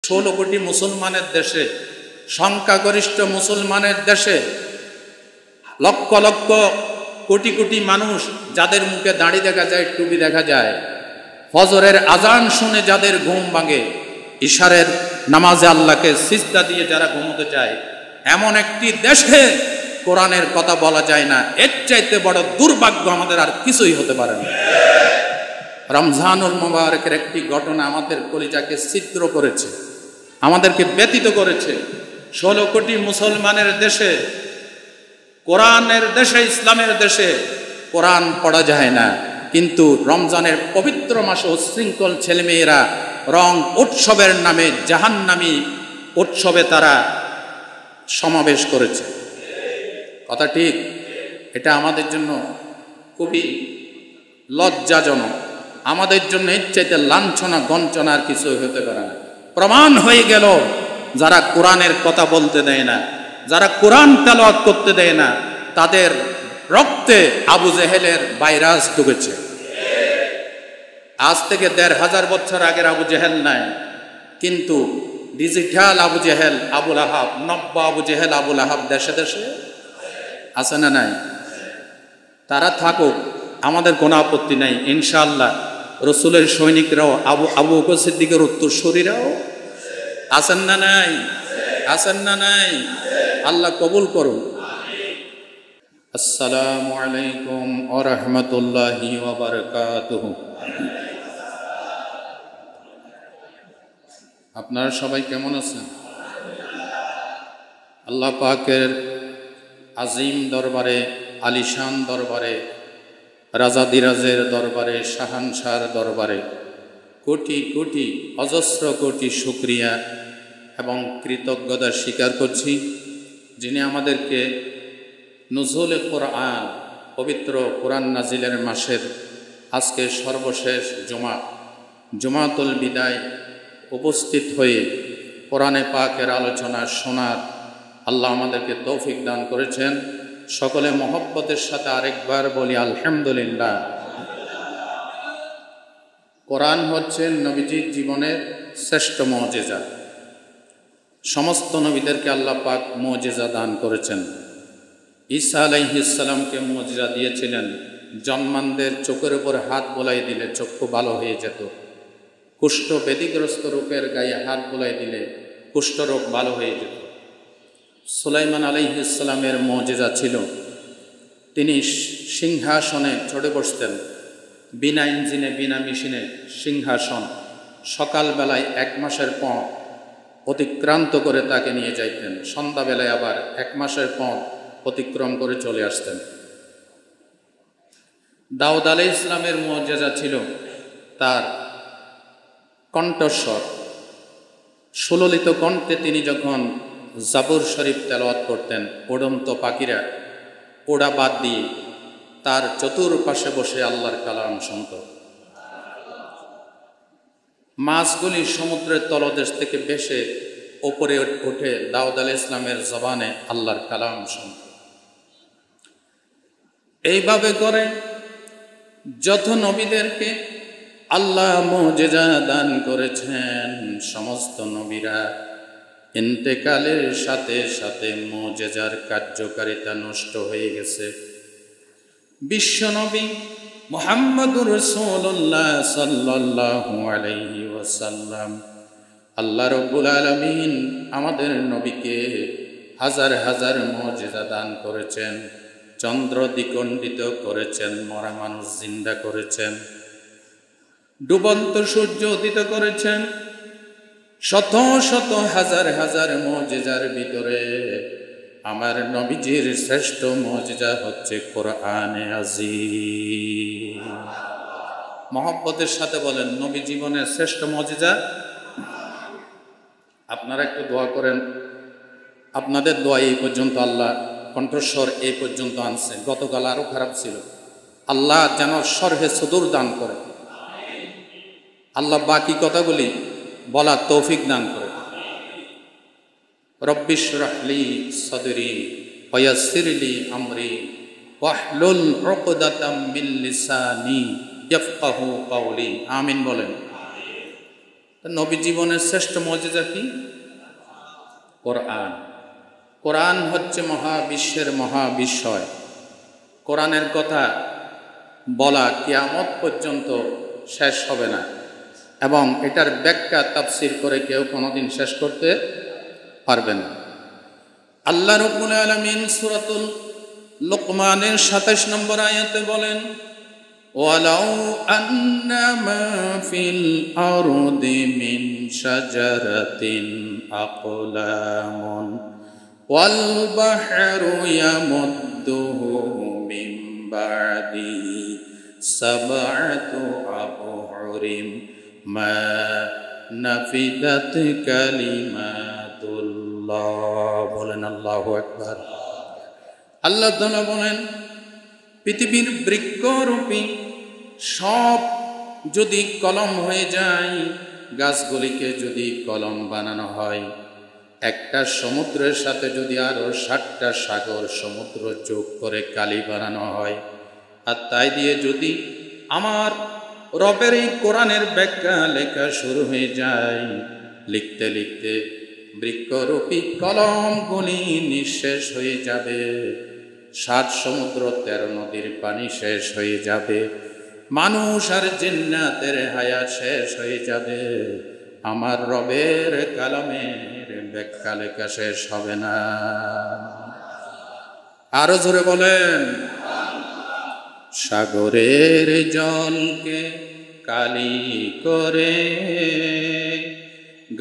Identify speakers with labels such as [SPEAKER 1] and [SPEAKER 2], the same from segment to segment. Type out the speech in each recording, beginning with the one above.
[SPEAKER 1] 16 কোটি মুসলমানের দেশে, সংখ্যাগরিষ্ঠ মুসলমানের দেশে, লক্ষ লক্ষ কোটি কোটি মানুষ যাদের মুখে দাড়ি দেখা যায়, টুপি দেখা যায়, ফজরের আজান শুনে যাদের ঘুম ভাঙে, ইশারের নামাজে আল্লাহকে সিজদা দিয়ে যারা ঘুমোতে যায়, এমন একটি দেশে কোরআনের কথা বলা যায় না। এর চাইতে বড় দুর্ভাগ্য আমাদের আর কিছুই হতে পারে না। রমজানুল মুবারকের একটি ঘটনা আমাদের কলিজাকে ছিদ্র করেছে, আমাদেরকে ব্যতীত করেছে। 16 কোটি মুসলমানের দেশে, কোরআনের দেশে, ইসলামের দেশে কোরআন পড়া যায় না, কিন্তু রমজানের পবিত্র মাসে উচ্ছৃঙ্খল ছেলেমেয়েরা রং উৎসবের নামে জাহান্নামী উৎসবে তারা সমাবেশ করেছে। কথা ঠিক? এটা আমাদের জন্য খুবই লজ্জাজনক, আমাদের জন্য এর চাইতে লাঞ্ছনা গঞ্চনা আর কিছু হতে পারে না। প্রমাণ হয়ে গেল যারা কোরআনের কথা বলতে দেয় না, যারা কোরআন তেলাওয়াত করতে দেয় না, তাদের রক্তে আবু জেহেলের ভাইরাস ঢুকেছে। আজ থেকে 1500 বছর আগের আবু জেহেল নাই, কিন্তু ডিজিটাল আবু জেহেল, আবুল আহাব, নব্য আবু জেহেল, আবুল আহাব দেশে দেশে আছে না নাই? তারা থাকুক, আমাদের কোনো আপত্তি নাই। ইনশাআল্লাহ রসুলের সৈনিকরাও, আবু বকর সিদ্দিকের উত্তরসূরিরাও আছেন না নাই? আছেন না নাই? আল্লাহ কবুল করুন। আসসালামু আলাইকুম ওয়া রাহমাতুল্লাহি ওয়া বারাকাতুহু। আপনারা সবাই কেমন আছেন? আল্লাহ পাকের আজিম দরবারে, আলিশান দরবারে, রাজাদিরাজের দরবারে, শাহানশাহর দরবারে কোটি কোটি অজস্র কোটি শুকরিয়া এবং কৃতজ্ঞতা স্বীকার করছি, যিনি আমাদেরকে নুজুলে কোরআন, পবিত্র কোরআন নাজিলের মাসের আজকে সর্বশেষ জুমাতুল বিদায় উপস্থিত হয়ে কোরআনে পাকের আলোচনা শোনার আল্লাহ আমাদেরকে তৌফিক দান করেছেন। সকলে মহব্বতের সাথে আরেকবার বলি আলহামদুলিল্লাহ। কোরআন হচ্ছে নবীজির জীবনের শ্রেষ্ঠ মুজিজা। সমস্ত নবীদেরকে আল্লাহ পাক মুজিজা দান করেছেন। ঈসা আলাইহিস সালামকে মুজিজা দিয়েছিলেন, জন্মানদের চোখের উপর হাত বোলাই দিলে চক্ষু ভালো হয়ে যেত। কুষ্ঠ ব্যাধিগ্রস্ত রূপের গায়ে হাত বোলাই দিলে কুষ্ঠরোগ ভালো হয়ে যেত। সুলাইমান আলাইহিস সালামের মুজিজা ছিল, তিনি সিংহাসনে চড়ে বসতেন, বিনা ইঞ্জিনে, বিনা মেশিনে সিংহাসন। সকালবেলায় 1 মাসের পথ অতিক্রান্ত করে তাকে নিয়ে যাইতেন, সন্ধ্যাবেলায় আবার 1 মাসের পথ অতিক্রম করে চলে আসতেন। দাউদ আলাইহিস সালামের মুজিজা ছিল তার কণ্ঠস্বর। সুললিত কণ্ঠে তিনি যখন জাবুর শরীফ তেলাওয়াত করতেন, উড়ন্ত পাখিরা ওড়া বাদ দিয়ে তার চতুর্পাশে বসে আল্লাহর কালাম শুনত। মাছগুলি সমুদ্রের তলদেশ থেকে ভেসে ওপরে উঠে দাউদ আলাইহিস সালামের জবানে আল্লাহর কালাম শুনত। এইভাবে করে যত নবীদেরকে আল্লাহ মুজিজা দান করেছেন, সমস্ত নবীরা ইন্তেকালের সাথে সাথে মুজিজার কার্যকারিতা নষ্ট হয়ে গেছে। বিশ্বনবী মুহাম্মদুর রাসূলুল্লাহ সাল্লাল্লাহু আলাইহি ওয়াসাল্লাম, আল্লাহ রাব্বুল আলামিন আমাদের নবীকে হাজার হাজার মুজিজা দান করেছেন। চন্দ্র দ্বিখণ্ডিত করেছেন, মরা মানুষ জিন্দা করেছেন, ডুবন্ত সূর্য উদিত করেছেন। শত শত হাজার হাজার মুজিজার ভিতরে আমার নবীজির শ্রেষ্ঠ মুজিজা হচ্ছে কোরআনে আযীম। মহব্বতের সাথে বলেন, নবী জীবনের শ্রেষ্ঠ মুজিজা। আপনারা একটু দোয়া করেন, আপনাদের দোয়া এই পর্যন্ত আল্লাহ কণ্ঠস্বর এই পর্যন্ত আনছে। গতকাল আরো খারাপ ছিল, আল্লাহ যেন শরহে সুদূর দান করে, আল্লাহ বাকি কথাগুলি বলার তৌফিক দান করে। রব্বিশ রাহলি সদরি ওয়া ইয়াসসিরলি আমরি ওয়াহলুল উকদাতাম মিন লিসানি ইয়াফকাহু কাওলি। আমিন বলেন। নবী জীবনের শ্রেষ্ঠ মুজিজা কি? কোরআন। কোরআন হচ্ছে মহাবিশ্বের মহাবিস্ময়। কোরআনের কথা বলা কিয়ামত পর্যন্ত শেষ হবে না, এবং এটার ব্যাখ্যা তাফসীর করে কেউ কোনোদিন শেষ করতে পারবে না। আল্লাহ রাব্বুল আলামিন সূরাতুল লুকমানের ২৭ নম্বর আয়াতে বলেন, ওয়ালাউ আন্না মা ফিল আরদি মিন শাজারাতিন আকলামুন ওয়াল বাহরু ইয়ামুদ্দুহু মিন বাদি সাবআতু আবহুরিম মা নাফিদাত কালিমাতুল্লাহ। বলেন আল্লাহু আকবার। আল্লাহ তাআলা বলেন, পৃথিবীর বৃক্ষরূপী সব যদি কলম হয়ে যায়, গাছগুলিকে যদি কলম বানানো হয়, একটা সমুদ্রের সাথে যদি আরো ৬০টা সাগর সমুদ্র যোগ করে কালি বানানো হয়, আর তাই দিয়ে যদি আমার রবের এই কোরআনের ব্যাখ্যা লেখা শুরু হয়ে যায়, লিখতে লিখতে বৃক্ষরূপী কলমগুলি নিঃশেষ হয়ে যাবে, ৭ সমুদ্র ১৩ নদীর পানি শেষ হয়ে যাবে, মানুষ আর জিন্নাতের হায়াত শেষ হয়ে যাবে, আমার রবের কালামের ব্যাখ্যা লেখা শেষ হবে না। আরো জোরে বলেন, সাগরের জলকে কালি করে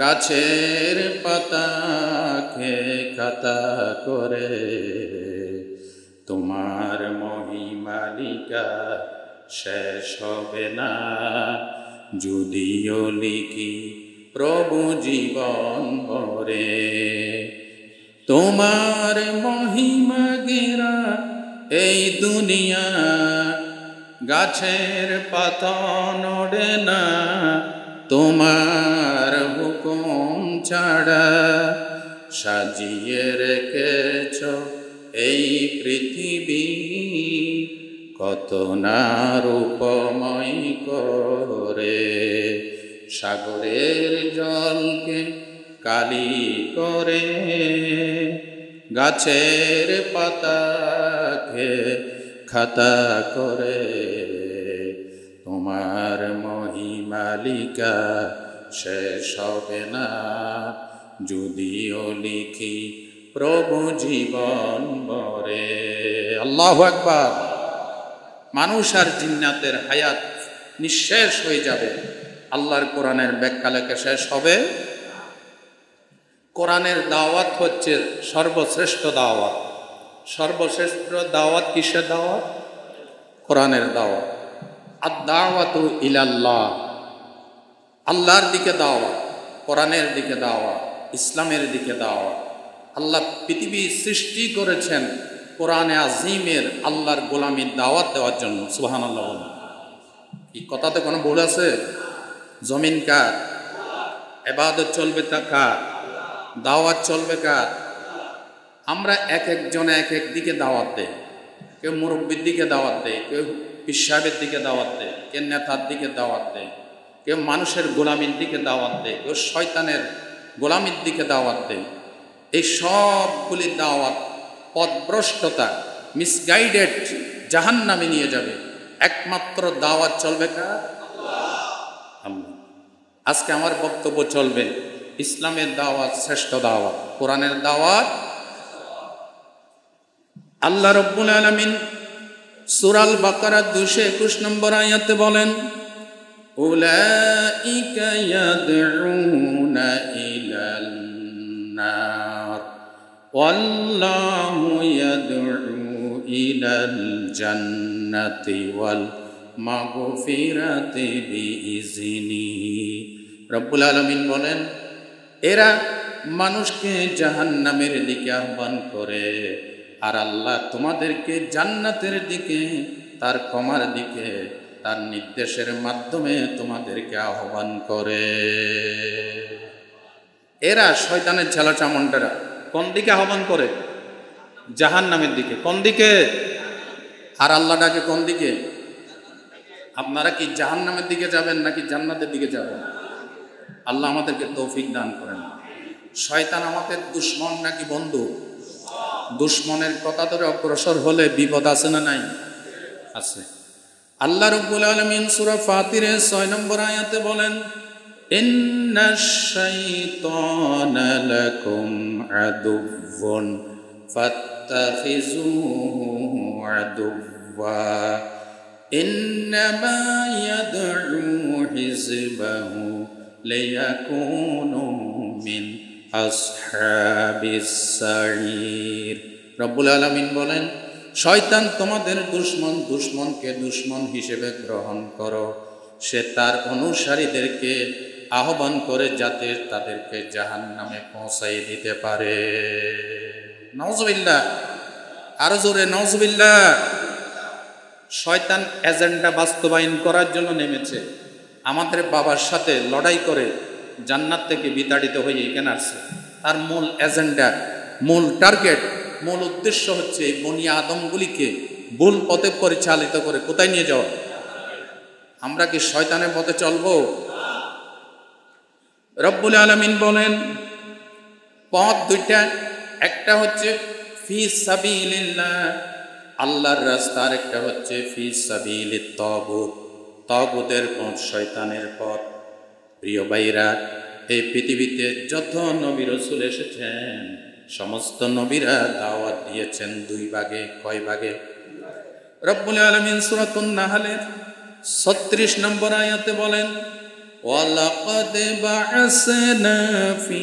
[SPEAKER 1] গাছের পাতাকে খাতা করে তোমার মহিমালিকা শেষ হবে না, যদিও লিখি প্রভু জীবন ভরে। তোমার মহিমা গেরা এই দুনিয়া, গাছের পাতা নড়ে না তোমার হুকুম ছাড়া, সাজিয়ে রেখেছ এই পৃথিবী কত না রূপময় করে। সাগরের জলকে কালি করে গাছের পাতাকে খাতা করে তোমার মহিমালিকা শেষ হবে না, যদিও লিখি প্রভু জীবন ভরে। আল্লাহু আকবার। মানুষ আর জিন্নাতের হায়াত নিঃশেষ হয়ে যাবে, আল্লাহর কোরআনের ব্যাখ্যা লেখা শেষ হবে। কোরআনের দাওয়াত হচ্ছে সর্বশ্রেষ্ঠ দাওয়াত। সর্বশ্রেষ্ঠ দাওয়াত কিসের দাওয়াত? কোরআনের দাওয়াত। আদ-দাওয়াতু ইলাল্লাহ, আল্লাহর দিকে দাওয়াত, কোরআনের দিকে দাওয়াত, ইসলামের দিকে দাওয়াত। আল্লাহ পৃথিবী সৃষ্টি করেছেন কোরআনে আজিমের আল্লাহর গোলামীর দাওয়াত দেওয়ার জন্য। সুবহানাল্লাহ। এই কথাতে কোনো ভুল আছে? জমিন কার? ইবাদত চলবে তা কার? দাওয়াত চলবে কার? আমরা এক একজনে এক এক দিকে দাওয়াত দেয়। কেউ মুরব্বীর দিকে দাওয়াত দেয়, কেউ পীর সাহেবের দিকে দাওয়াত দেয়, কেউ নেতার দিকে দাওয়াত দেয়, কেউ মানুষের গোলামির দিকে দাওয়াত দেয়, কেউ শয়তানের গোলামির দিকে দাওয়াত দেয়। এই সবগুলি দাওয়াত পথভ্রষ্টতা, মিসগাইডেড, জাহান্নামে নিয়ে যাবে। একমাত্র দাওয়াত চলবে কার? আল্লাহ। আজকে আমার বক্তব্য চলবে ইসলামের দাওয়াত শ্রেষ্ঠ দাওয়াত, কোরআনের দাওয়াত। আল্লাহ রাব্বুল আলামিন সূরা আল বাকারা 221 নম্বর আয়াতে বলেন, উলাইকা ইয়াদউনা ইলাল নার ওয়াল্লাহু ইয়াদউ ইলাল জান্নাতি ওয়াল মাগফিরাতি বিইজনিহি। রব্বুল আলামিন বলেন, এরা মানুষকে জাহান্নামের দিকে আহ্বান করে, আর আল্লাহ তোমাদেরকে জান্নাতের দিকে, তার ক্ষমার দিকে, তার নির্দেশের মাধ্যমে তোমাদেরকে আহ্বান করে। এরা শয়তানের ছেলেচামন্ডারা কোন দিকে আহ্বান করে? জাহান্নামের দিকে। কোন দিকে? আর আল্লাহ ডাকে কোন দিকে? আপনারা কি জাহান্নামের দিকে যাবেন নাকি জান্নাতের দিকে যাবেন? আল্লাহ আমাদেরকে তৌফিক দান করেন। শয়তান আমাদের দুশ্মন নাকি বন্ধু? দুশ্মনের কথা ধরে অগ্রসর হলে বিপদ আছে না নাই? আছে। আল্লাহ রাব্বুল আলামিন সূরা ফাতিরের 6 নম্বর আয়াতে বলেন, ইন্নাশ শাইতানা লাকুম আদুওয়ুন ফাত্তাখিযুহু আদুওয়া ইন্নামা ইয়াদউ হিজবাহু লিয়াকুনু মিন আসহাবিস সাঈর। রব্বুল আলামিন বলেন, শয়তান তোমাদের দুশ্মন, দুশ্মনকে দুশ্মন হিসেবে গ্রহণ করো। সে তার অনুসারীদেরকে আহ্বান করে যাতে তাদেরকে জাহান্নামে পৌঁছাই দিতে পারে। নাউজুবিল্লাহ, আরো জোরে নাউজুবিল্লাহ। শয়তান এজেন্ডা বাস্তবায়ন করার জন্য নেমেছে। আমাদের বাবার সাথে লড়াই করে জান্নাত থেকে বিতাড়িত হয়ে এখানে আসছে। তার মূল এজেন্ডা, মূল টার্গেট, মূল উদ্দেশ্য হচ্ছে এই বনি আদমগুলিকে ভুল পথে পরিচালিত করে কোথায় নিয়ে যাওয়া। আমরা কি শয়তানের পথে চলবো? রব্বুল আলামিন বলেন পথ দুইটা, একটা হচ্ছে ফি সাবিলিল্লাহ, আল্লাহর রাস্তা, আর একটা হচ্ছে ফি সাবিলিত তাগুত, তাগুতের পথ, শয়তানের পথ। প্রিয় ভাইরা, এই পৃথিবীতে যত নবী রাসূল এসেছেন সমস্ত নবীরা দাওয়াত দিয়েছেন দুই ভাগে। কয় ভাগে? রব্বুল আলামিন সূরাতুন নাহলের 36 নম্বর আয়াতে বলেন, ওয়ালাকাদ বা'আসনা ফি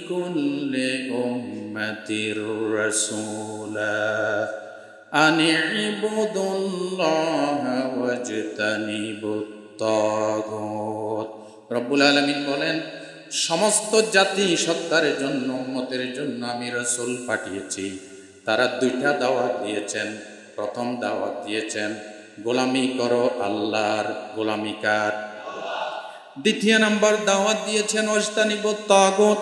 [SPEAKER 1] কুল্লি উম্মাতির রাসূলা আন ইবুদুল্লাহা ওয়াজতানিবুত তাগুত। রব্বুল আলামিন বলেন, সমস্ত জাতি সত্তারের জন্য, উম্মতের জন্য আমি রাসূল পাঠিয়েছি। তারা দুইটা দাওয়াত দিয়েছেন। প্রথম দাওয়াত দিয়েছেন গোলামি করো আল্লাহর, গোলামি কার? দ্বিতীয় নম্বর দাওয়াত দিয়েছেন ওয়াজতানিবুত তাগুত,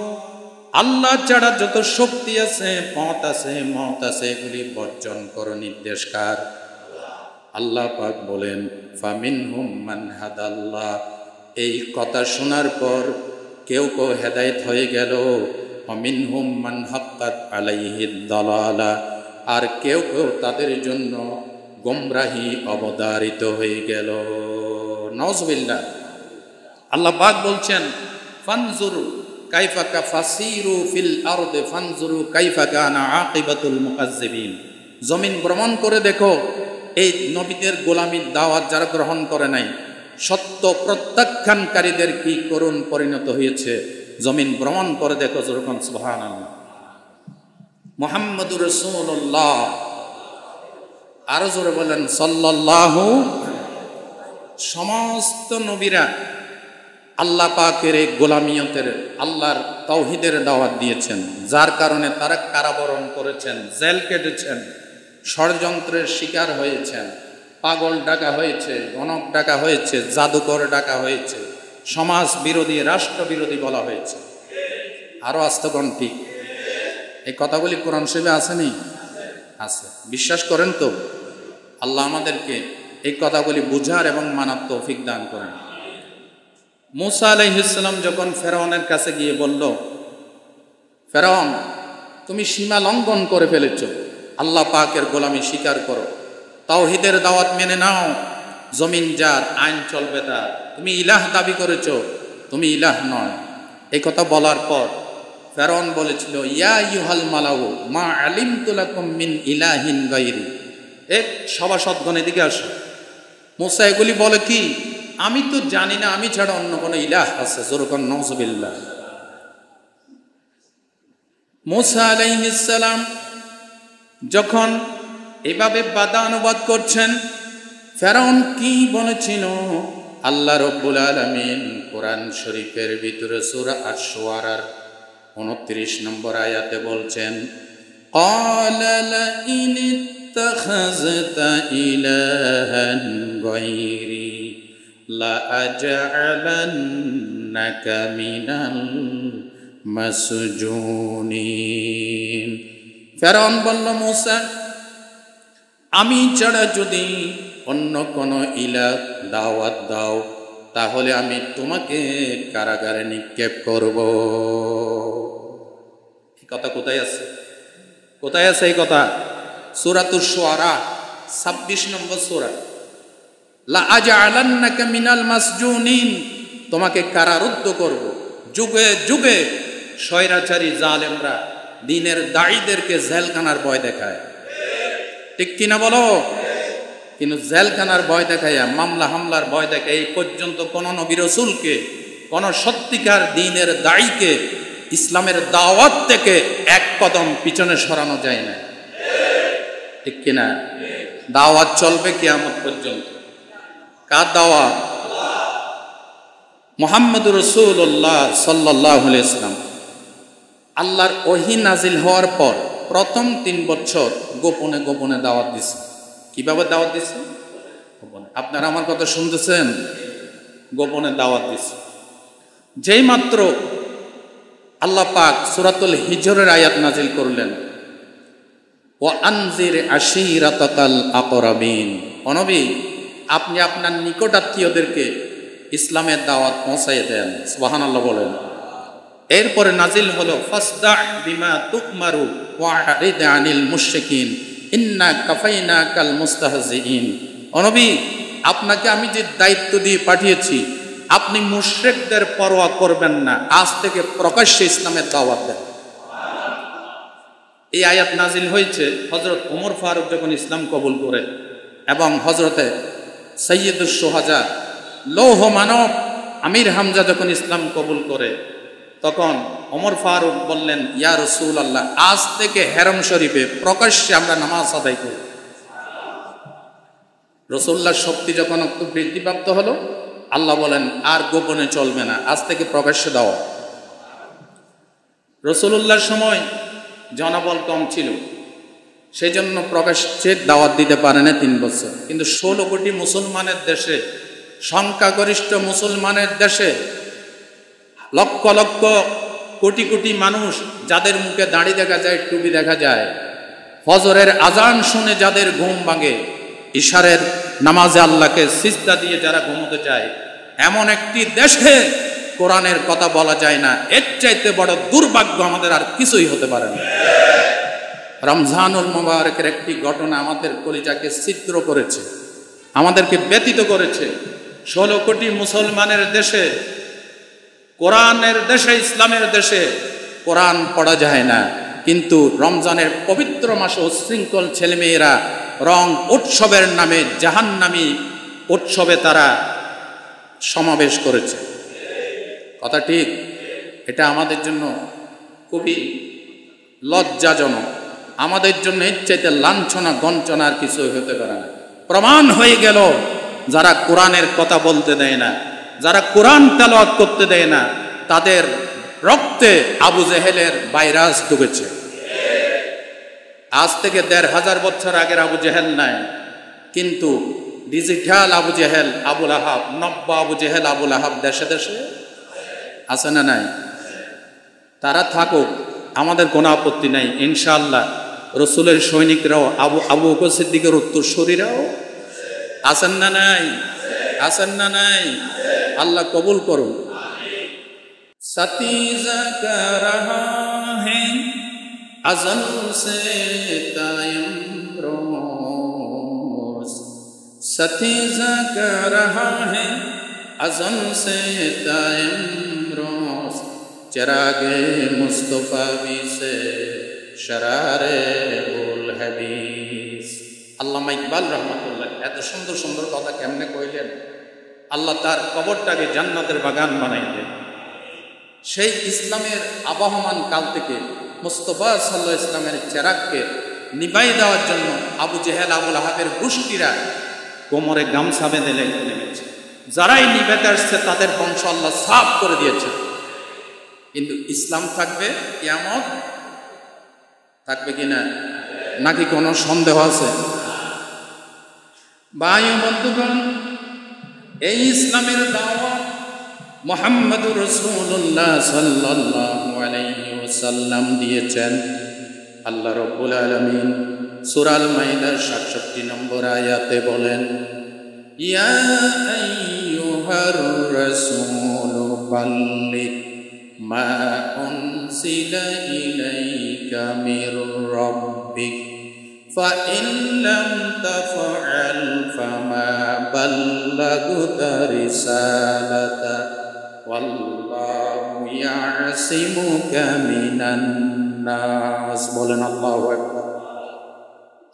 [SPEAKER 1] আল্লাহ ছাড়া যত শক্তি আছে, পথ আছে, মত আছে, এগুলি বর্জন করো। নির্দেশ কার? আল্লাহ পাক বলেন, ফামিনহুম মান হাদাল্লাহ। এই কথা শোনার পর কেউ কেউ হেদায়েত হয়ে গেল, ওয়ামিনহুম মান হাক্কাত আলাইহিদ দালালা, আর কেউ কেউ তাদের জন্য গোমরাহি অবধারিত হয়ে গেল। নাউজুবিল্লাহ। আল্লাহ পাক বলছেন, ফানজুরু কাইফা ফাসিরু ফিল আরদি ফানজুরু কাইফা কানা আকিবাতুল মুকাজ্জিবিন। জমিন ভ্রমণ করে দেখো এই নবীদের গোলামির দাওয়াত যারা গ্রহণ করে নাই, সত্য প্রত্যাখ্যানকারীদের কি করুণ পরিণত হয়েছে। জমিন ভ্রমণ করে দেখো। যেরকম সুবহানাল্লাহ। মুহাম্মদুর রাসূলুল্লাহ, আরো জোরে বলেন সাল্লাল্লাহু। সমস্ত নবীরা আল্লাহ পাকের এই গোলামিয়তের, আল্লাহর তাওহীদের দাওয়াত দিয়েছেন, যার কারণে তারা কারাবরণ করেছেন, জেল কেটেছেন, ষড়যন্ত্রের শিকার হয়েছেন, পাগল ডাকা হয়েছে, গণক ডাকা হয়েছে, জাদুকর ডাকা হয়েছে, সমাজ বিরোধী, রাষ্ট্র বিরোধী বলা হয়েছে। আরো আস্তগণ ঠিক এই কথাগুলি কোরআন শরীফে আসেনি? আছে। বিশ্বাস করেন তো? আল্লাহ আমাদেরকে এই কথাগুলি বুঝার এবং মানার তৌফিক দান করেন। মূসা আলাইহিস সালাম যখন ফেরাউনের কাছে গিয়ে বলল, ফেরাউন তুমি সীমা লঙ্ঘন করে ফেলেছ, আল্লাহ পাকের গোলামি স্বীকার করো, তাওহীদের দাওয়াত মেনে নাও, জমিন যার, আইন চলবে তার, তুমি ইলাহ দাবি করেছ, তুমি ইলাহ নয়। এই কথা বলার পর ফেরাউন বলেছিল, ইয়া আইয়ুহাল মালাউ মা আলিমতু লাকুম মিন ইলাহিন গায়রি। এক সভাসদগণ এদিকে আসো। মূসা এগুলি বলে কি? আমি তো জানি না আমি ছাড়া অন্য কোনো ইলাহ আছে। যেরকম নাউজুবিল্লাহ। মূসা আলাইহিস সালাম যখন এভাবে বাদা অনুবাদ করছেন, ফেরাউন কি বলেছিল? আল্লাহ রব্বুল আলামিন কোরআন শরীফের ভিতরে সূরা আশ-শুআরার 29 নম্বর আয়াতে বলছেন, ক্বালা লাইন ইত্তাখাযতা ইলাহান গায়রি লা আজআলান্নাকা মিনাল মাসজুনিন। ফেরাউন বলল, মূসা আমি ছাড়া যদি অন্য কোন ইলাহ দাওয়াত দাও তাহলে আমি তোমাকে কারাগারে নিক্ষেপ করব। এই কথা কোথায় আছে? কোথায় আছে এই কথা? সূরাতুশ শুআরা 26 নম্বর সূরা। লা আজআলান্নাকা মিনাল মাসজুনিন, তোমাকে কারারুদ্ধ করব। যুগে যুগে স্বৈরাচারী জালেমরা দ্বীনের দাঈদেরকে জেলখানার ভয় দেখায়, ঠিক কিনা বলো? কিন্তু জেলখানার ভয় দেখাইয়া, মামলা হামলার ভয় দেখায় এই পর্যন্ত কোন নবী রাসূলকে, কোন সত্যিকার দ্বীনের দাঈকে ইসলামের দাওয়াত থেকে এক কদম পিছনে সরানো যায় না, ঠিক কিনা? দাওয়াত চলবে কিয়ামত পর্যন্ত। কার দাওয়াত? মুহাম্মদুর রাসূলুল্লাহ সাল্লাল্লাহু আলাইহি ওয়াসাল্লাম আল্লাহর ওহী নাজিল হওয়ার পর প্রথম 3 বছর গোপনে গোপনে দাওয়াত দিছে। কিভাবে দাওয়াত দিছে? গোপনে। আপনারা আমার কথা শুনতেছেন? গোপনে দাওয়াত দিছে। যেই মাত্র আল্লাহ পাক সূরাতুল হিজরের আয়াত নাজিল করলেন, ওয়া আনজির আশীরাতাকাল আকরাবিন, ও নবী আপনি আপনার নিকটাত্মীয়দেরকে ইসলামের দাওয়াত পৌঁছায় দেন। সুবহানাল্লাহ বলেন। এরপরে নাজিল হলো ফাসদা বিমা তুকমারু ওয়া আরিদ আনিল মুশরিকিন ইন্না কাফাইনাকাল মুস্তাহজিইন, ও নবী আপনাকে আমি যে দায়িত্ব দিয়ে পাঠিয়েছি আপনি মুশরিকদের পরোয়া করবেন না, আজ থেকে প্রকাশ্যে ইসলামের দাওয়াত দেন। এই আয়াত নাজিল হয়েছে হযরত ওমর ফারুক যখন ইসলাম কবুল করে এবং হযরতে সাইয়্যিদুশ শুহাদা লৌহ মানব আমির হামজা যখন ইসলাম কবুল করে, তখন ওমর ফারুক বললেন, ইয়া রাসূলুল্লাহ আজ থেকে হেরম শরীফে প্রকাশ্যে আমরা নামাজ আদায় করি। রাসূলুল্লাহর শক্তি যখন একটু বৃদ্ধিপ্রাপ্ত হলো, আল্লাহ বলেন আর গোপনে চলবে না, আজ থেকে প্রকাশ্যে দাও। রাসূলুল্লাহর সময় জনবল কম ছিল, সেই জন্য প্রকাশ্যে দাওয়াত দিতে পারে না 3 বছর। কিন্তু 16 কোটি মুসলমানের দেশে, সংখ্যাগরিষ্ঠ মুসলমানের দেশে লক্ষ লক্ষ কোটি কোটি মানুষ যাদের মুখে দাড়ি দেখা যায়, টুপি দেখা যায়, ফজরের আজান শুনে যাদের ঘুম ভাঙে, ইশারের নামাজে আল্লাহকে সিজদা দিয়ে যারা ঘুমোতে যায়, এমন একটি দেশে কোরআনের কথা বলা যায় না, এর চাইতে বড় দুর্ভাগ্য আমাদের আর কিছুই হতে পারে না। রমজানুল মুবারকের একটি ঘটনা আমাদের কলিজাকে ছিদ্র করেছে, আমাদেরকে ব্যতীত করেছে। 16 কোটি মুসলমানের দেশে, কোরআনের দেশে, ইসলামের দেশে কোরআন পড়া যায় না, কিন্তু রমজানের পবিত্র মাসে উচ্ছৃঙ্খল ছেলেমেয়েরা রং উৎসবের নামে জাহান্নামী উৎসবে তারা সমাবেশ করেছে। কথা ঠিক? এটা আমাদের জন্য খুবই লজ্জাজনক, আমাদের জন্য এর চাইতে লাঞ্ছনা গঞ্চনার কিছু হতে পারে না। প্রমাণ হয়ে গেল যারা কোরআনের কথা বলতে দেয় না, যারা কোরআন তেলাওয়াত করতে দেয় না, তাদের রক্তে আবু জেহেলের ভাইরাস ঢুকেছে। আজ থেকে 1500 বছর আগের আবু জেহেল নাই, কিন্তু ডিজিটাল আবু জেহেল, আবুল আহাব, নব্য আবু জেহেল, আবুল আহাব দেশে দেশে আছে না নাই? তারা থাকুক, আমাদের কোনো আপত্তি নাই। ইনশাআল্লাহ রসুলের সৈনিকরাও, আবু বকর সিদ্দিকের উত্তরসূরিরাও আছেন না নাই? আছেন না নাই? আল্লাহ কবুল করুন। সতীজা কর রহা হ্যায় আজল সে কায়েম রোজ, সতীজা কর রহা হ্যায় আজল সে কায়েম রোজ, চিরাগে মুস্তফা বি সে শরারে বুল হাবিস। আল্লামা ইকবাল রহমাতুল্লাহ এত সুন্দর সুন্দর কথা কেমনে কইলেন! আল্লাহ তার কবরটাকে জান্নাতের বাগান বানাইলেন। সেই ইসলামের আবহমান কাল থেকে মুস্তফা সাল্লাল্লাহু আলাইহি ইসলামের চেরাগকে নিভাই দেওয়ার জন্য আবু জেহেল, আবুল আহাবের গোষ্ঠীরা কোমরে গামছা বেঁধে নেমেছে। যারাই নিভেতে আসছে তাদের বংশ আল্লাহ সাফ করে দিয়েছে। কিন্তু ইসলাম থাকবে, কিয়ামত থাকবে কিনা, নাকি কোনো সন্দেহ আছে? ভাই ও বন্ধুগণ, এই ইসলামের দাওয়াত মুহাম্মদুর রাসূলুল্লাহ সাল্লাল্লাহু আলাইহি ওয়াসাল্লাম দিয়েছেন। আল্লাহ রাব্বুল আলামিন সূরা আল মাইদার 67 নম্বর আয়াতে বলেন, ইয়া আইয়ুহার রাসূলু বাল্লিগ মা উনজিলা ইলাইকা মির রাব্বিক فإن لم تفعل فما بلغت رسالته والله يعصمك من الناس বলেন আল্লাহু আকবার।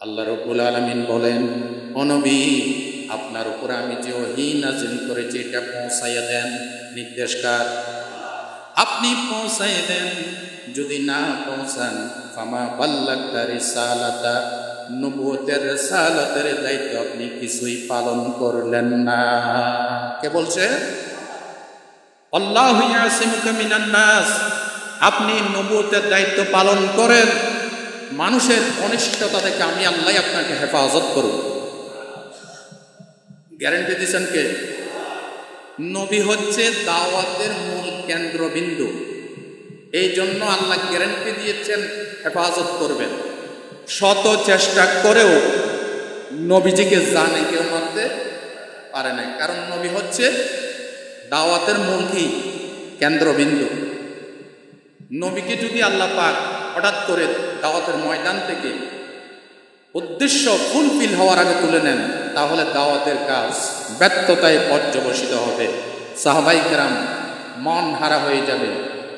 [SPEAKER 1] আল্লাহ রাব্বুল আলামিন বলেন, ও নবী, আপনার উপর আমি যে ওহী নাযিল করেছি এটা পৌঁছাইয়া দেন। নির্দেশকার আপনি পৌঁছাইয়া দেন। যদি না পৌঁছান ফামা বাল্লাগতা রিসালাতা, নবুয়তের রিসালাতের দায়িত্ব আপনি কিছুই পালন করলেন না। কে বলছে? আল্লাহু ইয়াসিমুকা মিনান নাস। আপনি নবুয়তের দায়িত্ব পালন করেন, মানুষের অনিষ্টতা থেকে আমি আল্লাহ আপনাকে হেফাজত করব। গ্যারান্টি দিচ্ছেন কে? নবী হচ্ছে দাওয়াতের মূল কেন্দ্রবিন্দু। এই জন্য আল্লাহ গ্যারান্টি দিয়েছেন হেফাজত করবেন। শত চেষ্টা করেও নবীজিকে জানে কেউ মানতে পারে না, কারণ নবী হচ্ছে দাওয়াতের মূল কি কেন্দ্রবিন্দু। নবীকে যদি আল্লাহ পাক হঠাৎ করে দাওয়াতের ময়দান থেকে উদ্দেশ্য ফুলফিল হওয়ার আগে তুলে নেন, তাহলে দাওয়াতের কাজ ব্যর্থতায় পর্যবসিত হবে। সাহাবায়ে কেরাম মন হারা হয়ে যাবে,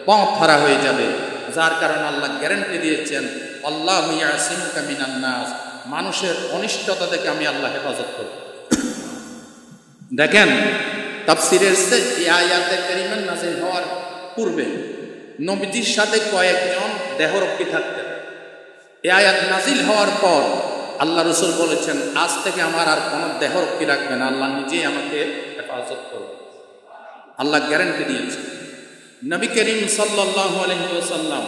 [SPEAKER 1] পথ হারা হয়ে যাবে। যার কারণে আল্লাহ গ্যারান্টি দিয়েছেন, আল্লাহু ইয়াসিমুকা মিনান নাস, মানুষের অনিষ্টতা থেকে আমি আল্লাহ হেফাজত করব। দেখেন, তাফসীরের এই আয়াতে কারিমা নাযিল হওয়ার পূর্বে নবীজির সাথে কয়েকজন দেহরক্ষী থাকতেন। এই আয়াত নাযিল হওয়ার পর আল্লাহ রাসূল বলেছেন, আজ থেকে আমার আর কোনো দেহরক্ষী রাখবে না, আল্লাহ নিজেই আমাকে হেফাজত করবে। আল্লাহ গ্যারান্টি দিয়েছেন। নবী করিম সাল্লাল্লাহু আলাইহি ওয়াসাল্লাম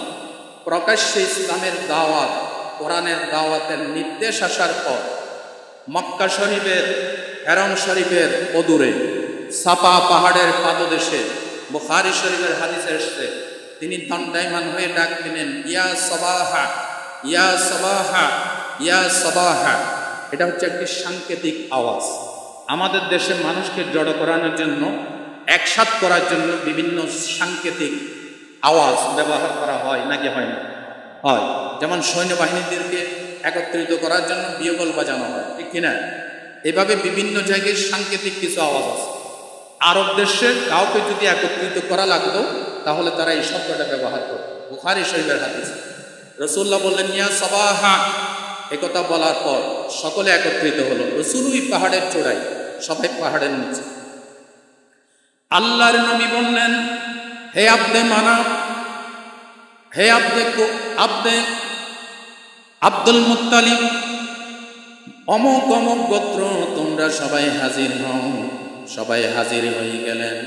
[SPEAKER 1] প্রকাশ্যে ইসলামের দাওয়াত, কোরআনের দাওয়াতের নির্দেশ আসার পর মক্কা শরীফের, হেরম শরীফের অদূরে সাফা পাহাড়ের পাদদেশে বুখারী শরীফের হাদিসে এসেছে, তিনি দণ্ডায়মান হয়ে ডাক দিলেন, ইয়া সাবাহা, ইয়া সাবাহা, ইয়া সাবাহা। এটা হচ্ছে একটি সাংকেতিক আওয়াজ। আমাদের দেশে মানুষকে জড়ো করানোর জন্য, একসাথ করার জন্য বিভিন্ন সাংকেতিক আওয়াজ ব্যবহার করা হয় নাকি হয় না? হয়। যেমন সৈন্যবাহিনীদেরকে একত্রিত করার জন্য বিয়গল বাজানো হয়, ঠিক কিনা? এভাবে বিভিন্ন জায়গায় সাংকেতিক কিছু আওয়াজ আছে। আরব দেশে কাউকে যদি একত্রিত করা লাগতো তাহলে তারা এই শব্দটা ব্যবহার করত। বুখারী শরীফের হাদিস, রাসূলুল্লাহ বললেন, ইয়া সাবাহা। একথা বলার পর সকলে একত্রিত হলো। রাসূলই পাহাড়ের চূড়ায়, সবাই পাহাড়ের নিচে। আল্লাহর নবী বললেন, হে আব্দে মানাফ, হে আব্দে আব্দুল মুত্তালিব, অমুক অমুক গোত্র, তোমরা সবাই হাজির হও। সবাই হাজির হয়ে গেলেন।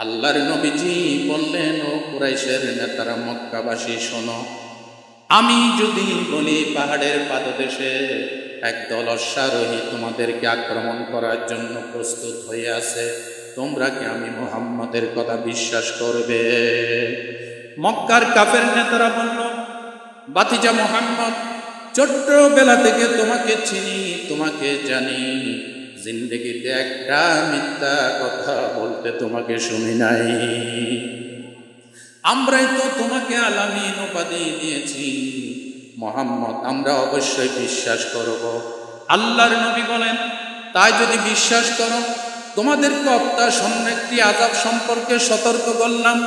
[SPEAKER 1] আল্লাহর নবীজি বললেন, ও কুরাইশের নেতারা, মক্কাবাসী শোনো, আমি যদি বলি পাহাড়ের পাদদেশে একদল অশ্বারোহী তোমাদেরকে আক্রমণ করার জন্য প্রস্তুত হয়ে আছে, তোমরা কি আমি মুহাম্মদের কথা বিশ্বাস করবে? মক্কার কাফের নেতারা বলল, বাতিজা মুহাম্মদ, ছোট্টবেলা থেকে তোমাকে চিনি, তোমাকে জানি, জিন্দেগিতে একটা মিথ্যা কথা বলতে তোমাকে শুনি নাই। আমরাই তো তোমাকে আলামিন উপাধি দিয়েছি, মুহাম্মদ, আমরা অবশ্যই বিশ্বাস করব। আল্লাহর নবী বলেন, তাই যদি বিশ্বাস করো, তোমাদেরকে অত্যাসন্ন একটি আযাব সম্পর্কে সতর্ক করলাম।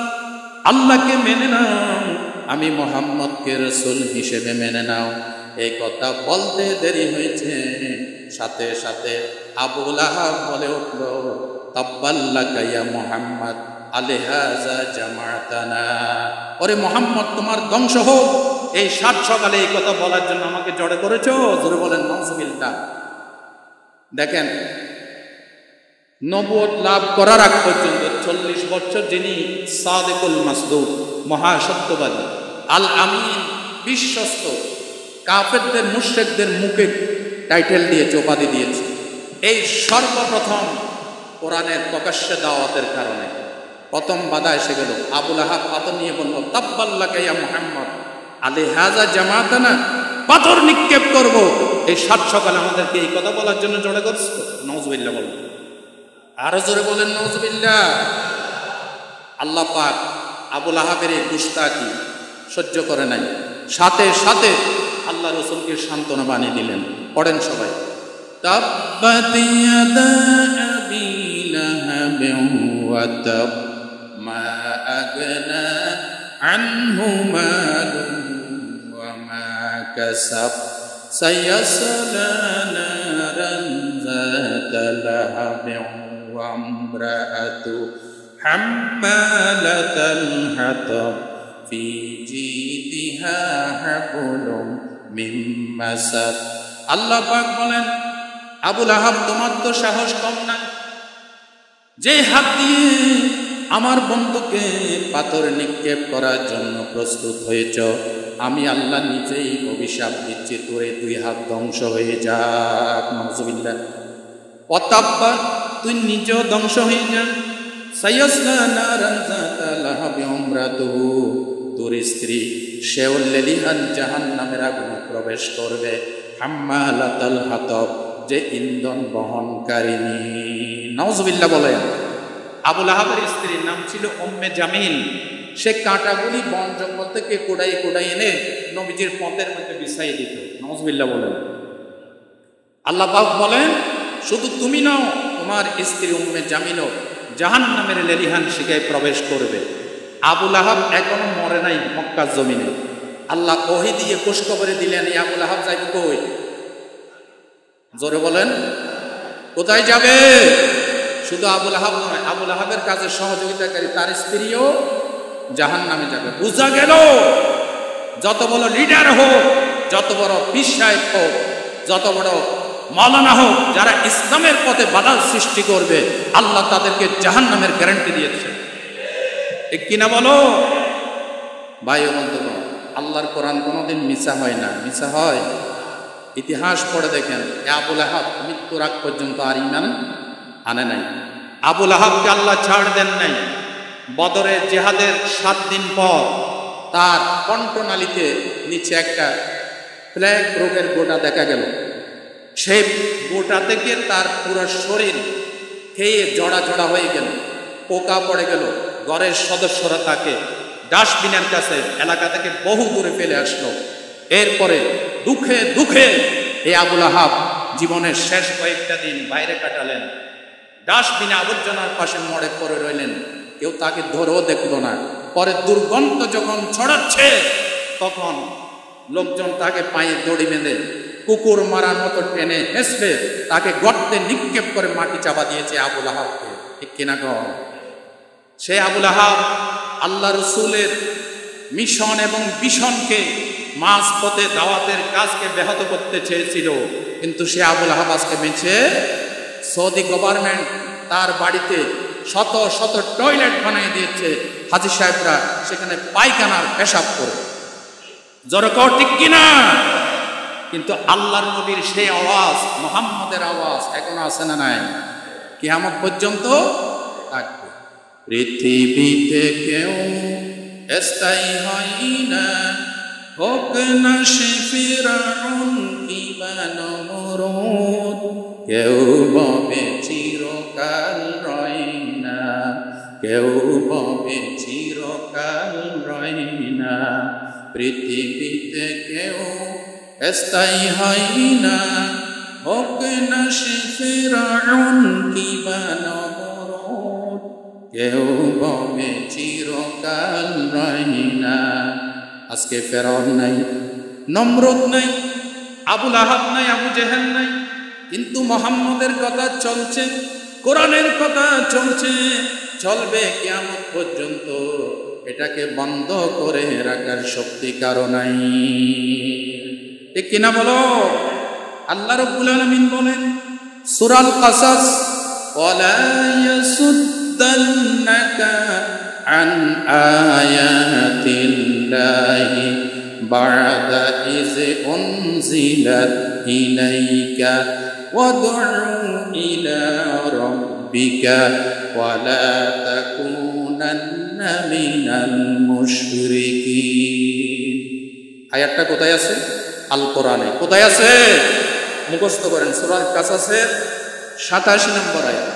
[SPEAKER 1] আল্লাহকে মেনে নাও, আমি মুহাম্মদকে রাসূল হিসেবে মেনে নাও। এই কথা বলতে দেরি হয়েছে, সাথে সাথে আবু লাহাব বলে উঠল, তাব্বাল্লাকা ইয়া মুহাম্মদ, আলিহাযা জামাতানা। ওরে মুহাম্মদ, তোমার ধ্বংস হোক, এই সাত সকালে এই কথা বলার জন্য আমাকে জড়ো করেছো। জোরে বলেন নাউযুবিল্লাহ। দেখেন, নবুয়ত লাভ করার আগ পর্যন্ত 40 বছর যিনি সাদিকুল মাসদুক, মহাসত্যবাদী, আল আমিন, বিশ্বস্ত, কাফেরদের মুশরিকদের মুখে টাইটেল দিয়েছে, উপাধি দিয়েছে। এই সর্বপ্রথম কোরআনের প্রকাশ্যে দাওয়াতের কারণে প্রথম বাধা এসে গেল। আবু লাহাব পাথর নিয়ে বলল, তাব্বাল্লাকা ইয়া মুহাম্মদ, আলিহাযা জামাতানা, পাথর নিক্ষেপ করব। এই সাত সকালে আমাদেরকে এই কথা বলার জন্য জড়ো করছো। নাউযুবিল্লাহ বলল। আরো জোরে বলেন নাউজুবিল্লাহ। আল্লাহ পাক আবুল আহাবের এই গুস্তাকি সহ্য করে নাই, সাথে সাথে আল্লাহ রসুলকে সান্ত্বনা বানিয়ে দিলেন। পড়েন সবাই, তাব্বাত ইয়াদা আবি লাহাবিন ওয়া তাব মা আগনা আনহু মালুহু ওয়া মা কাসাব সায়াসলা নারান যাতা লাহাবিন ওয়া ইমরাআতু হাম্মালাতাল হাতাব ফি জিদিহা হাবলুম মিন মাসাদ। আল্লাহ পাক বলেন, আবুল আহাব তোমার তো সাহস কম না, যে হাত দিয়ে আমার বন্ধুকে পাথর নিক্ষেপ করার জন্য প্রস্তুত হয়েছ, আমি আল্লাহ নিজেই অভিশাপ দিচ্ছি তোরে দুই হাত ধ্বংস হয়ে যাক। নাউজুবিল্লাহ। অতাব্বা তুই নিজেও ধ্বংস হয়ে যা। সায়াসলা নারান যাতা লাহাবিন ইমরাতুহু তোর স্ত্রী সেও লেলিহান জাহান্নামের আগুনে প্রবেশ করবে। হাম্মালাতাল হাতাব যে ইন্ধন বহনকারিণী। নাউজুবিল্লাহ বলেন। আবুল আহাবের স্ত্রীর নাম ছিল উম্মে জামিল। সে কাঁটাগুলি বন জঙ্গল থেকে কোড়াই কোড়াই এনে নবীজির পথের মধ্যে বিছাই দিত। নাউজুবিল্লাহ বলেন। আল্লাহ পাক বলেন, শুধু তুমি নাও, তোমার স্ত্রী উম্মে জামিলও জাহান্নামের লেলিহান শিখায় প্রবেশ করবে। আবুল আহাব এখনো মরে নাই মক্কার জমিনে। আল্লাহ ওহী দিয়ে খুশখবরে দিলেন, এই আবুল আহাব যাইবে কই? জোরে বলেন, কোথায় যাবে? শুধু আবুল আহাব নয়, আবুল আহাবের কাজে সহযোগিতাকারী তার স্ত্রীও জাহান্নামে যাবে। বুঝা গেল, যত বড় লিডার হোক, যত বড় পীর সাহেব হোক, যত বড় মাওলানা হোক, যারা ইসলামের পথে বাধা সৃষ্টি করবে, আল্লাহ তাদেরকে জাহান্নামের গ্যারান্টি দিয়েছে। ঠিক কিনা বলো ভাই ও বন্ধুগণ? আল্লাহর কোরআন কোনোদিন মিছা হয় না। মিছা হয়? ইতিহাস পড়ে দেখেন, আবুল আহাব মৃত্যুর আগ পর্যন্ত আর ঈমান আনে নাই। আবুল আহাবকে আল্লাহ ছাড় দেন নাই। বদরের জিহাদের 7 দিন পর তার কণ্ঠনালীতে নিচে একটা প্লেগ রোগের গোটা দেখা গেল। সেই গোটা থেকে তার পুরো শরীর খেয়ে জড়া জড়া হয়ে গেল, পোকা পড়ে গেল। ঘরের সদস্যরা তাকে ডাস্টবিনের কাছে এলাকা থেকে বহু দূরে ফেলে আসলো। এরপরে দুঃখে দুঃখে এই আবুল আহাব জীবনের শেষ কয়েকটা দিন বাইরে কাটালেন। ডাস্টবিনে আবর্জনার পাশে মরে পড়ে রইলেন। কেউ তাকে ধরেও দেখল না। পরে দুর্গন্ধ যখন ছড়াচ্ছে, তখন লোকজন তাকে পায়ে দড়ি বেঁধে কুকুর মারার মতো টেনে হেসড়ে তাকে গর্তে নিক্ষেপ করে মাটি চাপা দিয়েছে আবুল আহাবকে। ঠিক কিনা কর? সে আবুল আহাব আল্লাহ রসুলের মিশন এবং বিশনকে মাঝপথে দাওয়াতের কাজকে ব্যাহত করতে চেয়েছিল, কিন্তু সে আবুল আহাব আজকে বেঁচে সৌদি গভর্নমেন্ট তার বাড়িতে শত শত টয়লেট বানিয়ে দিয়েছে। হাজী সাহেবরা সেখানে পায়খানার পেশাব করে। জোরকর ঠিক কিনা? কিন্তু আল্লাহর নবীর সেই আওয়াজ, মুহাম্মদের আওয়াজ এখন আছে না নাই? কিয়ামত পর্যন্ত থাকবে। পৃথিবীতে কেউ স্থায়ী হয় না, হোক না সে ফিরআউন কিংবা নমরুদ। কেউ ববে চিরকাল রয় না, কেউ ববে চিরকাল রয় না। পৃথিবীতে কেউ স্থায়ী হয় না, হোক না সে ফিরআউন কিংবা নমরুদ। কেউ ববে চিরকাল রয় না। আজকে ফেরাউন নাই, নমরুদ নাই, আবুল আহাব নাই, আবু জেহেল নাই, কিন্তু মুহাম্মদের কথা চলছে, কোরআনের কথা চলছে, চলবে কিয়ামত পর্যন্ত। এটাকে বন্ধ করে রাখার শক্তি কারো নাই। ঠিক কিনা বলো? আল্লাহ রাব্বুল আলামিন বলেন সূরাল কাসাস, ওয়ালা ইয়াসুদ্দান্নাকা আন আয়াতিল্লাহি বা'দা ইয উনজিলাত ইলাইকা ওয়াদ'উ ইলা রাব্বিকা ওয়ালা তাকুনান্না মিনাল মুশরিকিন। আয়াতটা কোথায় আছে? আল কোরআনে। কোথায় আছে? মুখস্থ করেন। সূরা কাসাসের 87 নম্বর আয়াত।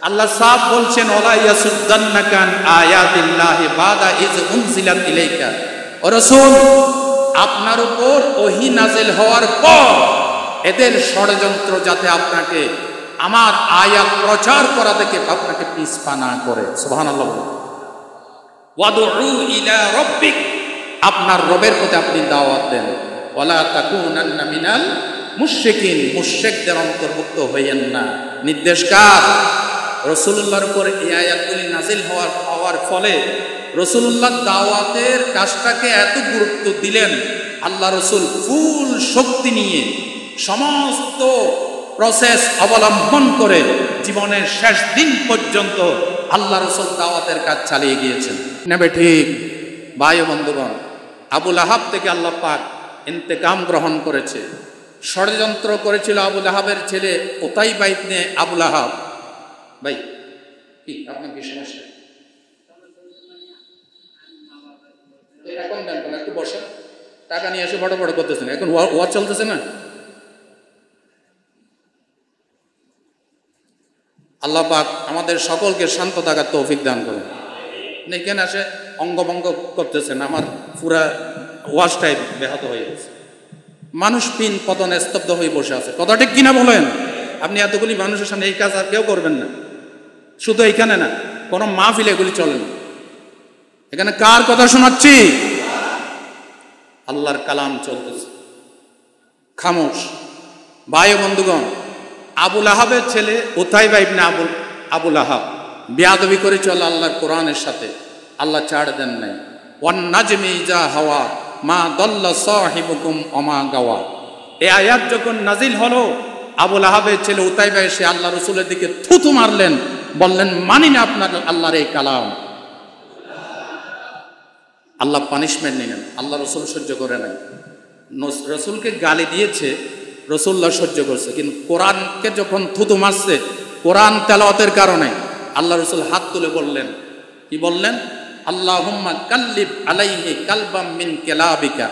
[SPEAKER 1] আল্লাহ সাহেব বলছেন ওয়ালা ইয়াসুদ্দান্নাকা আন আয়াতিল্লাহি বাদা ইজ উনজিলাত ইলাইকা। ও রাসূল, আপনার উপর ওহী নাযিল হওয়ার পর এদের ষড়যন্ত্র যাতে আপনাকে আমার আয়াত প্রচার করা থেকে আপনাকে পিছপা না করে। সুবহানাল্লাহ। ওয়াদউ ইলা রাব্বিক, আপনার রবের প্রতি আপনি দাওয়াত দেন। ওয়ালা তাকুনান্না মিনাল মুশরিকিন, মুশরিকদের অন্তর্ভুক্ত হইয়েন না। নির্দেশ কার? রাসূলুল্লাহর উপর এই আয়াতগুলি নাযিল হওয়ার ফলে রাসূলুল্লাহ দাওয়াতের কাজটাকে এত গুরুত্ব দিলেন, আল্লাহ রাসূল ফুল শক্তি নিয়ে সমস্ত প্রসেস অবলম্বন করে জীবনের শেষ দিন পর্যন্ত আল্লাহ রাসূল দাওয়াতের কাজ চালিয়ে গিয়েছেন। নেবে ঠিক ভাই ও বন্ধুগণ, আবু লাহাব থেকে আল্লাহ পাক ইন্তেকাম গ্রহণ করেছে। ষড়যন্ত্র করেছিল আবু লাহাবের ছেলে উতাইবা ইবনে আবু লাহাব। ভাই কি আপনার কি সমস্যা? এখন দেন কোন একটু বসেন, টাকা নিয়ে এসে বড় বড় করতেছেন, এখন ওয়াজ চলতেছে না। আল্লাহ পাক আমাদের সকলকে শান্ত থাকার তৌফিক দান করেন। এখানে আসে অঙ্গভঙ্গ করতেছেন, আমার পুরা ওয়াজটাই ব্যাহত হয়ে গেছে। মানুষ পিন পতনে স্তব্ধ হয়ে বসে আছে, কথা ঠিক কিনা বলেন? আপনি এতগুলি মানুষের সামনে এই কাজ আর কেউ করবেন না। শুধু এইখানে না, কোনো মাহফিলে এগুলি চলে না। এখানে কার কথা শোনাচ্ছি? আল্লাহর কালাম চলতেছে, খামোশ। ভাই বন্ধুগণ, আবু লাহাবের ছেলে উতাইবা ইবনে আবু লাহাব বেয়াদবি করে চলে আল্লাহর কোরআনের সাথে। আল্লাহ ছাড় দেন নাই। ওয়ান নাজমি ইজা হাওয়া মা দাল্লা সাহিবুকুম ওমা গাওয়া। এই আয়াত যখন নাজিল হলো, আবু লাহাবের ছেলে উতাইবা এসে আল্লাহ রাসূলের দিকে থুতু মারলেন, বললেন মানি না আপনার আল্লাহর এই কালাম। আল্লাহ পানিশমেন্ট নিলেন, আল্লাহ রাসূল সহ্য করে নাই। রাসূলকে গালি দিয়েছে, রাসূলুল্লাহ সহ্য করছে, কিন্তু কোরআনকে যখন থুতু মারছে কোরআন তেলাওয়াতের কারণে, আল্লাহ রাসূল হাত তুলে বললেন, কি বললেন? আল্লাহুম্মা কাল্লিব আলাইহি কালবাম মিন কিলাবিকা।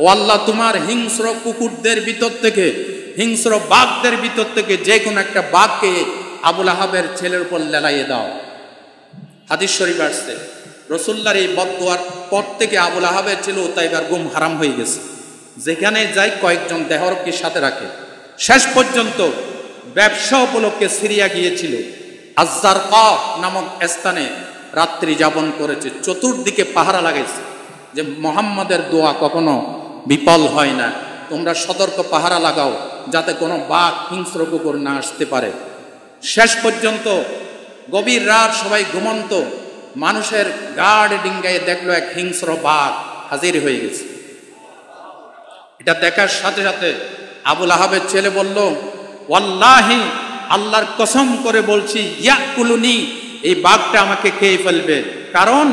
[SPEAKER 1] ও আল্লাহ, তোমার হিংস্র কুকুরদের ভিতর থেকে, হিংস্র বাঘদের ভিতর থেকে যে কোনো একটা বাঘকে আবু লাহাবের ছেলের উপর লেলাইয়ে দাও। হাদিস শরীফ আসছে, রাসূলুল্লাহর এই বদদুয়ার পর থেকে আবু লাহাবের ছেলে উতাইবার ঘুম হারাম হয়ে গেছে। যেখানে যায় কয়েকজন দেহরক্ষীর সাথে রাখে। শেষ পর্যন্ত ব্যবসা উপলক্ষে সিরিয়া গিয়েছিল, আয-যারকা নামক স্থানে রাত্রি যাপন করেছে। চতুর্দিকে পাহারা লাগাইছে যে মুহাম্মাদের দোয়া কখনো বিফল হয় না, তোমরা সতর্ক পাহারা লাগাও যাতে কোনো বাঘ হিংস্র কুকুর না আসতে পারে। শেষ পর্যন্ত গভীর রাত সবাই ঘুমন্ত, মানুষের গাড় ডিঙ্গায় দেখলো এক হিংস্র বাঘ হাজির হয়ে গেছে। এটা দেখার সাথে সাথে আবু লাহাবের ছেলে বলল, ওয়াল্লাহি, আল্লাহর কসম করে বলছি, ইয়াকুলুনি, এই বাঘটা আমাকে খেয়ে ফেলবে। কারণ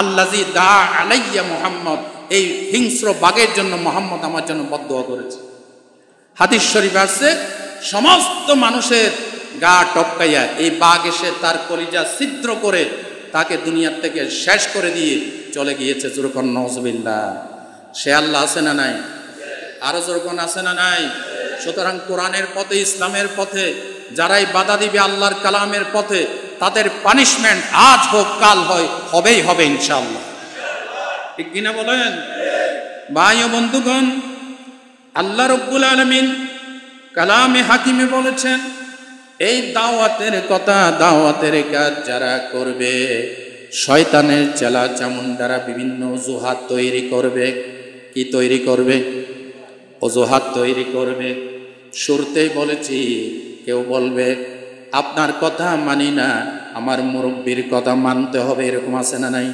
[SPEAKER 1] আল্লাযী দা আলাইয়া মুহাম্মদ, এই হিংস্র বাঘের জন্য মুহাম্মদ আমার জন্য বদদুয়া করেছে। হাদিস শরীফ আছে, সমস্ত মানুষের গা টপকাইয়া এই বাঘ এসে তার কলিজা ছিদ্র করে তাকে দুনিয়ার থেকে শেষ করে দিয়ে চলে গিয়েছে। জোরকন নাউযুবিল্লাহ। সে আল্লাহ আছে না নাই? আরো জোরকন আছে না নাই? সুতরাং কোরআনের পথে, ইসলামের পথে যারাই বাধা দিবে আল্লাহর কালামের পথে, তাদের পানিশমেন্ট আজ হোক কাল হয়, হবেই হবে ইনশাআল্লাহ। ঠিক কিনা বলেন? ভাই ও বন্ধুগণ, আল্লাহ রাব্বুল আলামিন কালামে হাকিমে বলেছেন, এই দাওয়াতের কথা, দাওয়াতের কাজ যারা করবে, শয়তানের চেলা চামুন্ডারা বিভিন্ন অজুহাত তৈরি করবে। কি তৈরি করবে? অজুহাত তৈরি করবে। শুরুতেই বলেছি, কেউ বলবে আপনার কথা মানি না, আমার মুরব্বির কথা মানতে হবে, এরকম আছে না নাই?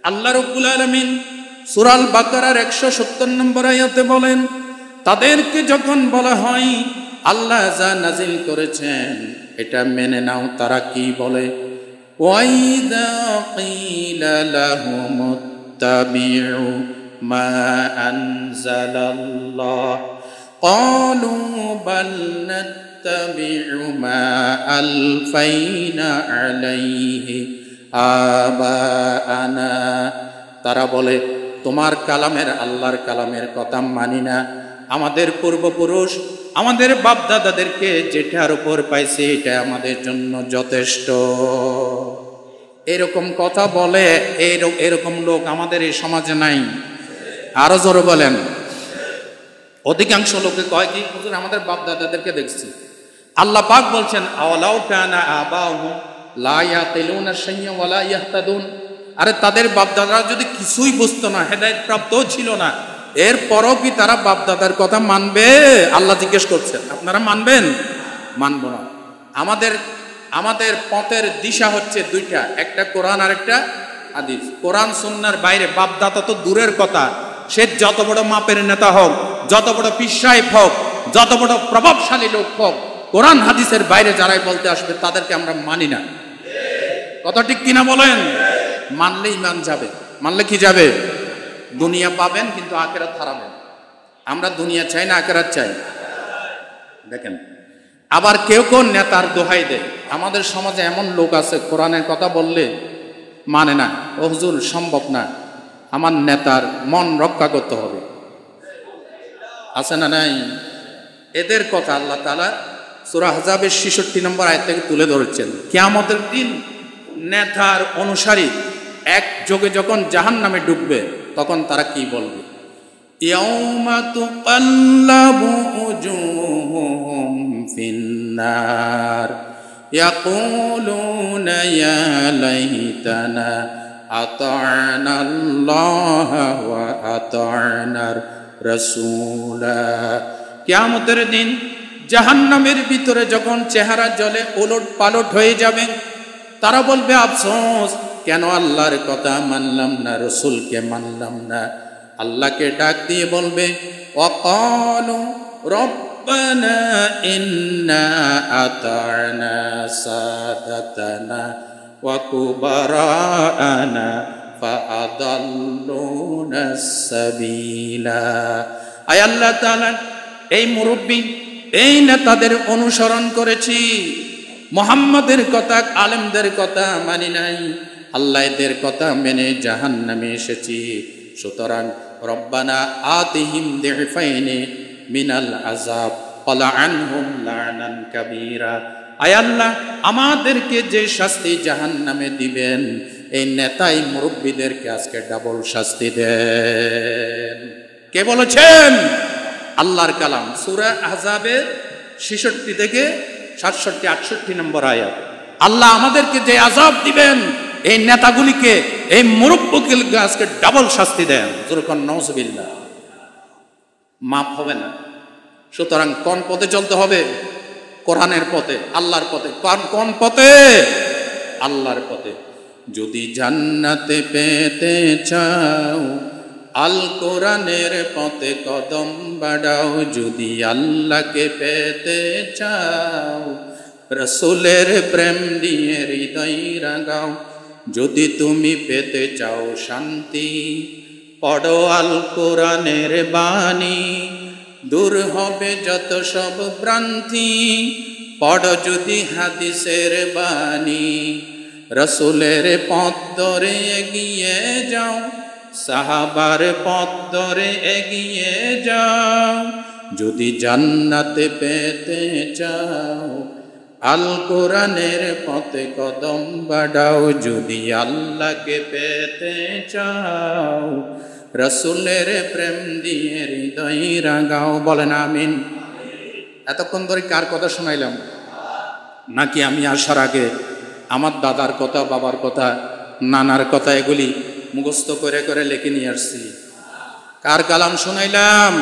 [SPEAKER 1] আল্লাহ রাব্বুল আলামিন সূরা আল বাকারার 170 নম্বর আয়াতে বলেন, তাদেরকে যখন বলা হয় আল্লাহ যা নাজিল করেছেন এটা মেনে নাও, তারা কি বলে? ওয়াইদা কিলা লাহুমুত্তাবিউ মা আনজালাল্লাহ ক্বালু বাল নাত্তাবিউ মা আলফাইনা আলাইহি আবাআনা। তারা বলে তোমার কালামের, আল্লাহর কালামের কথা মানি না, আমাদের পূর্বপুরুষ আমাদের বাপদাদাদেরকে যেটার উপর পাইছে এটা আমাদের জন্য যথেষ্ট। এরকম কথা বলে এরকম লোক আমাদের এই সমাজে নাই। আরো জোরে বলেন। অধিকাংশ লোকে কয় কি, হুজুর আমাদের বাপদাদাদেরকে দেখছি। আল্লাহ পাক বলছেন আওয়ালাউ কানা আবাহুম লা ইয়াকিলুনা শাইয়্যা ওয়া লা ইয়াহতাদুন। আরে তাদের বাপদাদারা যদি কিছুই বুঝতো না, হেদায়েত প্রাপ্তও ছিল না, এরপরও কি তারা বাপদাদার কথা মানবে? আল্লাহ জিজ্ঞেস করছেন, আপনারা মানবেন? মানব না। আমাদের পথের দিশা হচ্ছে দুইটা, একটা কোরআন আর একটা হাদিস। কোরআন সুন্নাহর বাইরে বাপদাদা তো দূরের কথা, সে যত বড় মাপের নেতা হোক, যত বড় পীর সাহেব হোক, যত বড় প্রভাবশালী লোক হোক, কোরআন হাদিসের বাইরে যারাই বলতে আসবে তাদেরকে আমরা মানি না। কথা ঠিক কিনা বলেন? মানলে ইমান যাবে। মানলে কি যাবে? দুনিয়া পাবেন কিন্তু আখিরাত হারাবেন। আমরা দুনিয়া চাই না আখিরাত চাই? দেখেন, আবার কেউ কেউ নেতার দোহাই দেয়। আমাদের সমাজে এমন লোক আছে কোরআনের কথা বললে মানে না। ও হুজুর সম্ভব না, আমার নেতার মন রক্ষা করতে হবে। আছে না নাই? এদের কথা আল্লাহ তাআলা সূরা আহজাবের ৬৬ নম্বর আয়াত থেকে তুলে ধরেছেন। কিয়ামতের দিন নেতার অনুসারী এক যোগে যখন জাহান্নামে ডুববে তখন তারা কি বলবে? ইয়াউমা তুকাল্লাবু উজুহুহুম ফিন্নার ইয়াকুলুনা ইয়া লাইতানা আতা'না আল্লাহ ওয়া আতা'নার রাসূলা। কিয়ামতের দিন জাহান্নামের ভিতরে যখন চেহারা জ্বলে ওলট পালট হয়ে যাবে, তারা বলবে আফসোস, কেন আল্লাহর কথা মানলাম না, রসুলকে মানলাম না। আল্লাহকে ডাক দিয়ে বলবে ওয়াকালু রব্বানা ইন্না আতা'না সাদাতানা ওয়া কুবারানা ফাআদাল্লুনা সাবিলা। আয় আল্লাহ তাআলা, এই মুরব্বী এই নেতাদের অনুসরণ করেছি, মুহাম্মাদের কথা আলেমদের কথা মানি নাই, আল্লাহদের কথা মেনে জাহান্নামে এসেছি। সুতরাং রব্বানা আতিহিম দিফাইনি মিনাল আযাব ওয়ালা আনহুম লা'নান কাবীরা। আয় আল্লাহ, আমাদেরকে যে শাস্তি জাহান্নামে দিবেন, এই নেতাই মুরব্বীদেরকে আজকে ডাবল শাস্তি দেন। কে বলেছেন? আল্লাহর কালাম, সূরা আহজাবের ৬৬ থেকে ৬৭ ৬৮ নম্বর আয়াত। আল্লাহ আমাদেরকে যে আযাব দিবেন, এই নেতাগুলিকে, এই মুরব্বীগুলিকে আজকে ডাবল শাস্তি দেন। যেরকম নাউজুবিল্লাহ, মাফ হবে না। সুতরাং কোন পথে চলতে হবে? কোরআনের পথে, আল্লাহর পথে। কোন পথে? আল্লাহর পথে। যদি জান্নাতে পেতে চাও, আল কোরআনের পথে কদম বাড়াও। যদি আল্লাহকে পেতে চাও, রসুলের প্রেম দিয়ে হৃদয় রাগাও। যদি তুমি পেতে চাও শান্তি, পড়ো আল কোরআনের বাণী। দূর হবে যত সব ভ্রান্তি, পড়ো যদি হাদিসের বাণী। রসুলের পথ ধরে এগিয়ে যাও, সাহাবার পথ ধরে এগিয়ে যাও। যদি জান্নাতে পেতে চাও, আল কোরআনের পথে কদম বাড়াও। যদি আল্লাহকে পেতে চাও, রসুলের প্রেম দিয়ে হৃদয় রাগাও। বলেন আমিন। এতক্ষণ ধরে কার কথা শোনাইলাম? নাকি আমি আসার আগে আমার দাদার কথা, বাবার কথা, নানার কথা এগুলি মুখস্থ করে করে লিখে নিয়ে আসছি? কার কালাম শোনাইলাম?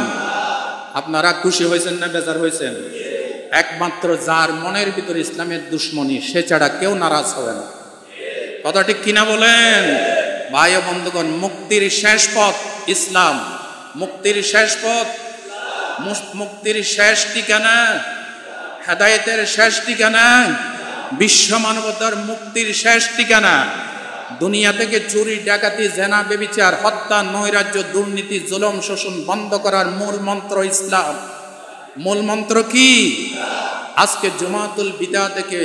[SPEAKER 1] আপনারা খুশি হয়েছেন না বেজার হয়েছেন? একমাত্র যার মনের ভিতরে ইসলামের দুশ্মনী, সে ছাড়া কেউ নারাজ হবে না। কথা ঠিক কিনা বলেন? ভাই ও বন্ধুগণ, মুক্তির শেষ পথ ইসলাম। মুক্তির শেষ পথ, মুক্তির শেষ ঠিকানা, হেদায়েতের শেষ ঠিকানা, বিশ্ব মানবতার মুক্তির শেষ ঠিকানা। দুনিয়া থেকে চুরি, ডাকাতি, জেনা, ব্যভিচার, হত্যা, নৈরাজ্য, দুর্নীতি, জুলুম, শোষণ বন্ধ করার মূল মন্ত্র ইসলাম। মূল মন্ত্র কি? আজকে জমাতুল বিদা থেকে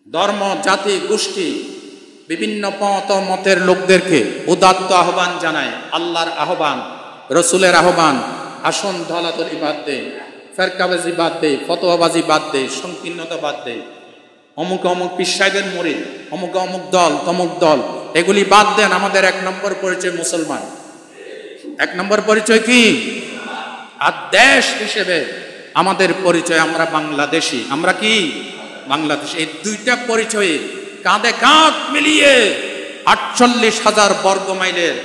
[SPEAKER 1] ধর্ম, জাতি, গোষ্ঠী, বিভিন্ন পথ মতের লোকদেরকে উদাত্ত আহ্বান জানায়। আল্লাহর আহ্বান, রসুলের আহ্বান, আসন ধলাতলি বাদ দে, ফেরকাবাজি বাদ দে, ফতোয়াবাজি বাদ দে, সংকীর্ণতা বাদ দে, অমুক অমুক পীর সাহেবের মুরিদ, অমুক অমুক দল, তমুক দল, এগুলি বাদ দেন। আমাদের 1 নম্বর পরিচয় মুসলমান। 1 নম্বর পরিচয় কি? আর দেশ হিসেবে আমাদের পরিচয় আমরা বাংলাদেশি। আমরা কি? বাংলাদেশ। এই দুইটা পরিচয়ে কাঁধে কাঁধ মিলিয়ে 48,000 বর্গ মাইলের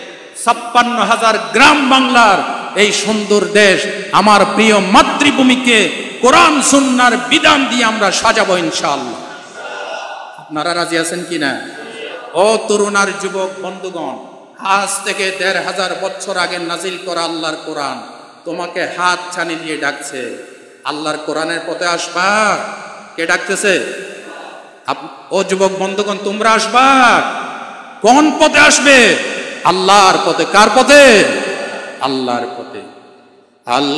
[SPEAKER 1] 56,000 গ্রাম বাংলার এই সুন্দর দেশ, আমার প্রিয় মাতৃভূমিকে কোরআন সুন্নাহর বিধান দিয়ে আমরা সাজাবো ইনশাআল্লাহ। আপনারা রাজি আছেন কিনা? ও তরুণ আর যুবক বন্ধুগণ, আজ থেকে 1,500 বছর আগে নাজিল করা আল্লাহর কোরআন তোমাকে হাত ছানি দিয়ে ডাকছে। আল্লাহর কোরআনের পথে আসবা। কে ডাকতেছে? ও যুবক বন্ধুগণ, তোমরা আসবা। কোন পথে আসবে? আল্লাহর পথে। কার পথে? আল্লাহর পথে। আল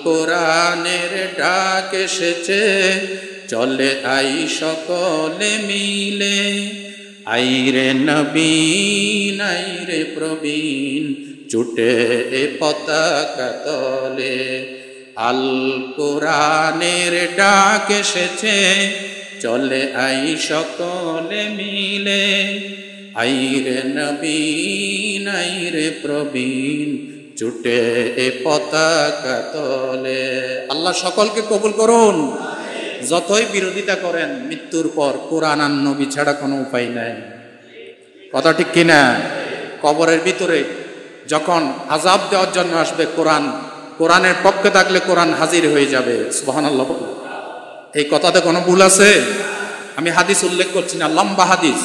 [SPEAKER 1] কোরআনের ডাক এসেছে, চলে আই সকলে মিলে, আইরে নবীন আইরে প্রবীণ, ছুটে এ পতাকা তলে। আল কোরআনের ডাক এসেছে, চলে আই সকলে মিলে, আইরে নবীন আইরে প্রবীণ, ছুটে এ পতাকা তলে। আল্লাহ সকলকে কবুল করুন। যতই বিরোধিতা করেন, মৃত্যুর পর কোরআন আর নবী ছাড়া কোনো উপায় নাই। কথা ঠিক কিনা? কবরের ভিতরে যখন আযাব দেওয়ার জন্য আসবে কোরআন, কোরআনের পক্ষে থাকলে কোরআন হাজির হয়ে যাবে। সুবহানাল্লাহ। এই কথাতে কোনো ভুল আছে? আমি হাদিস উল্লেখ করছি না, লম্বা হাদিস।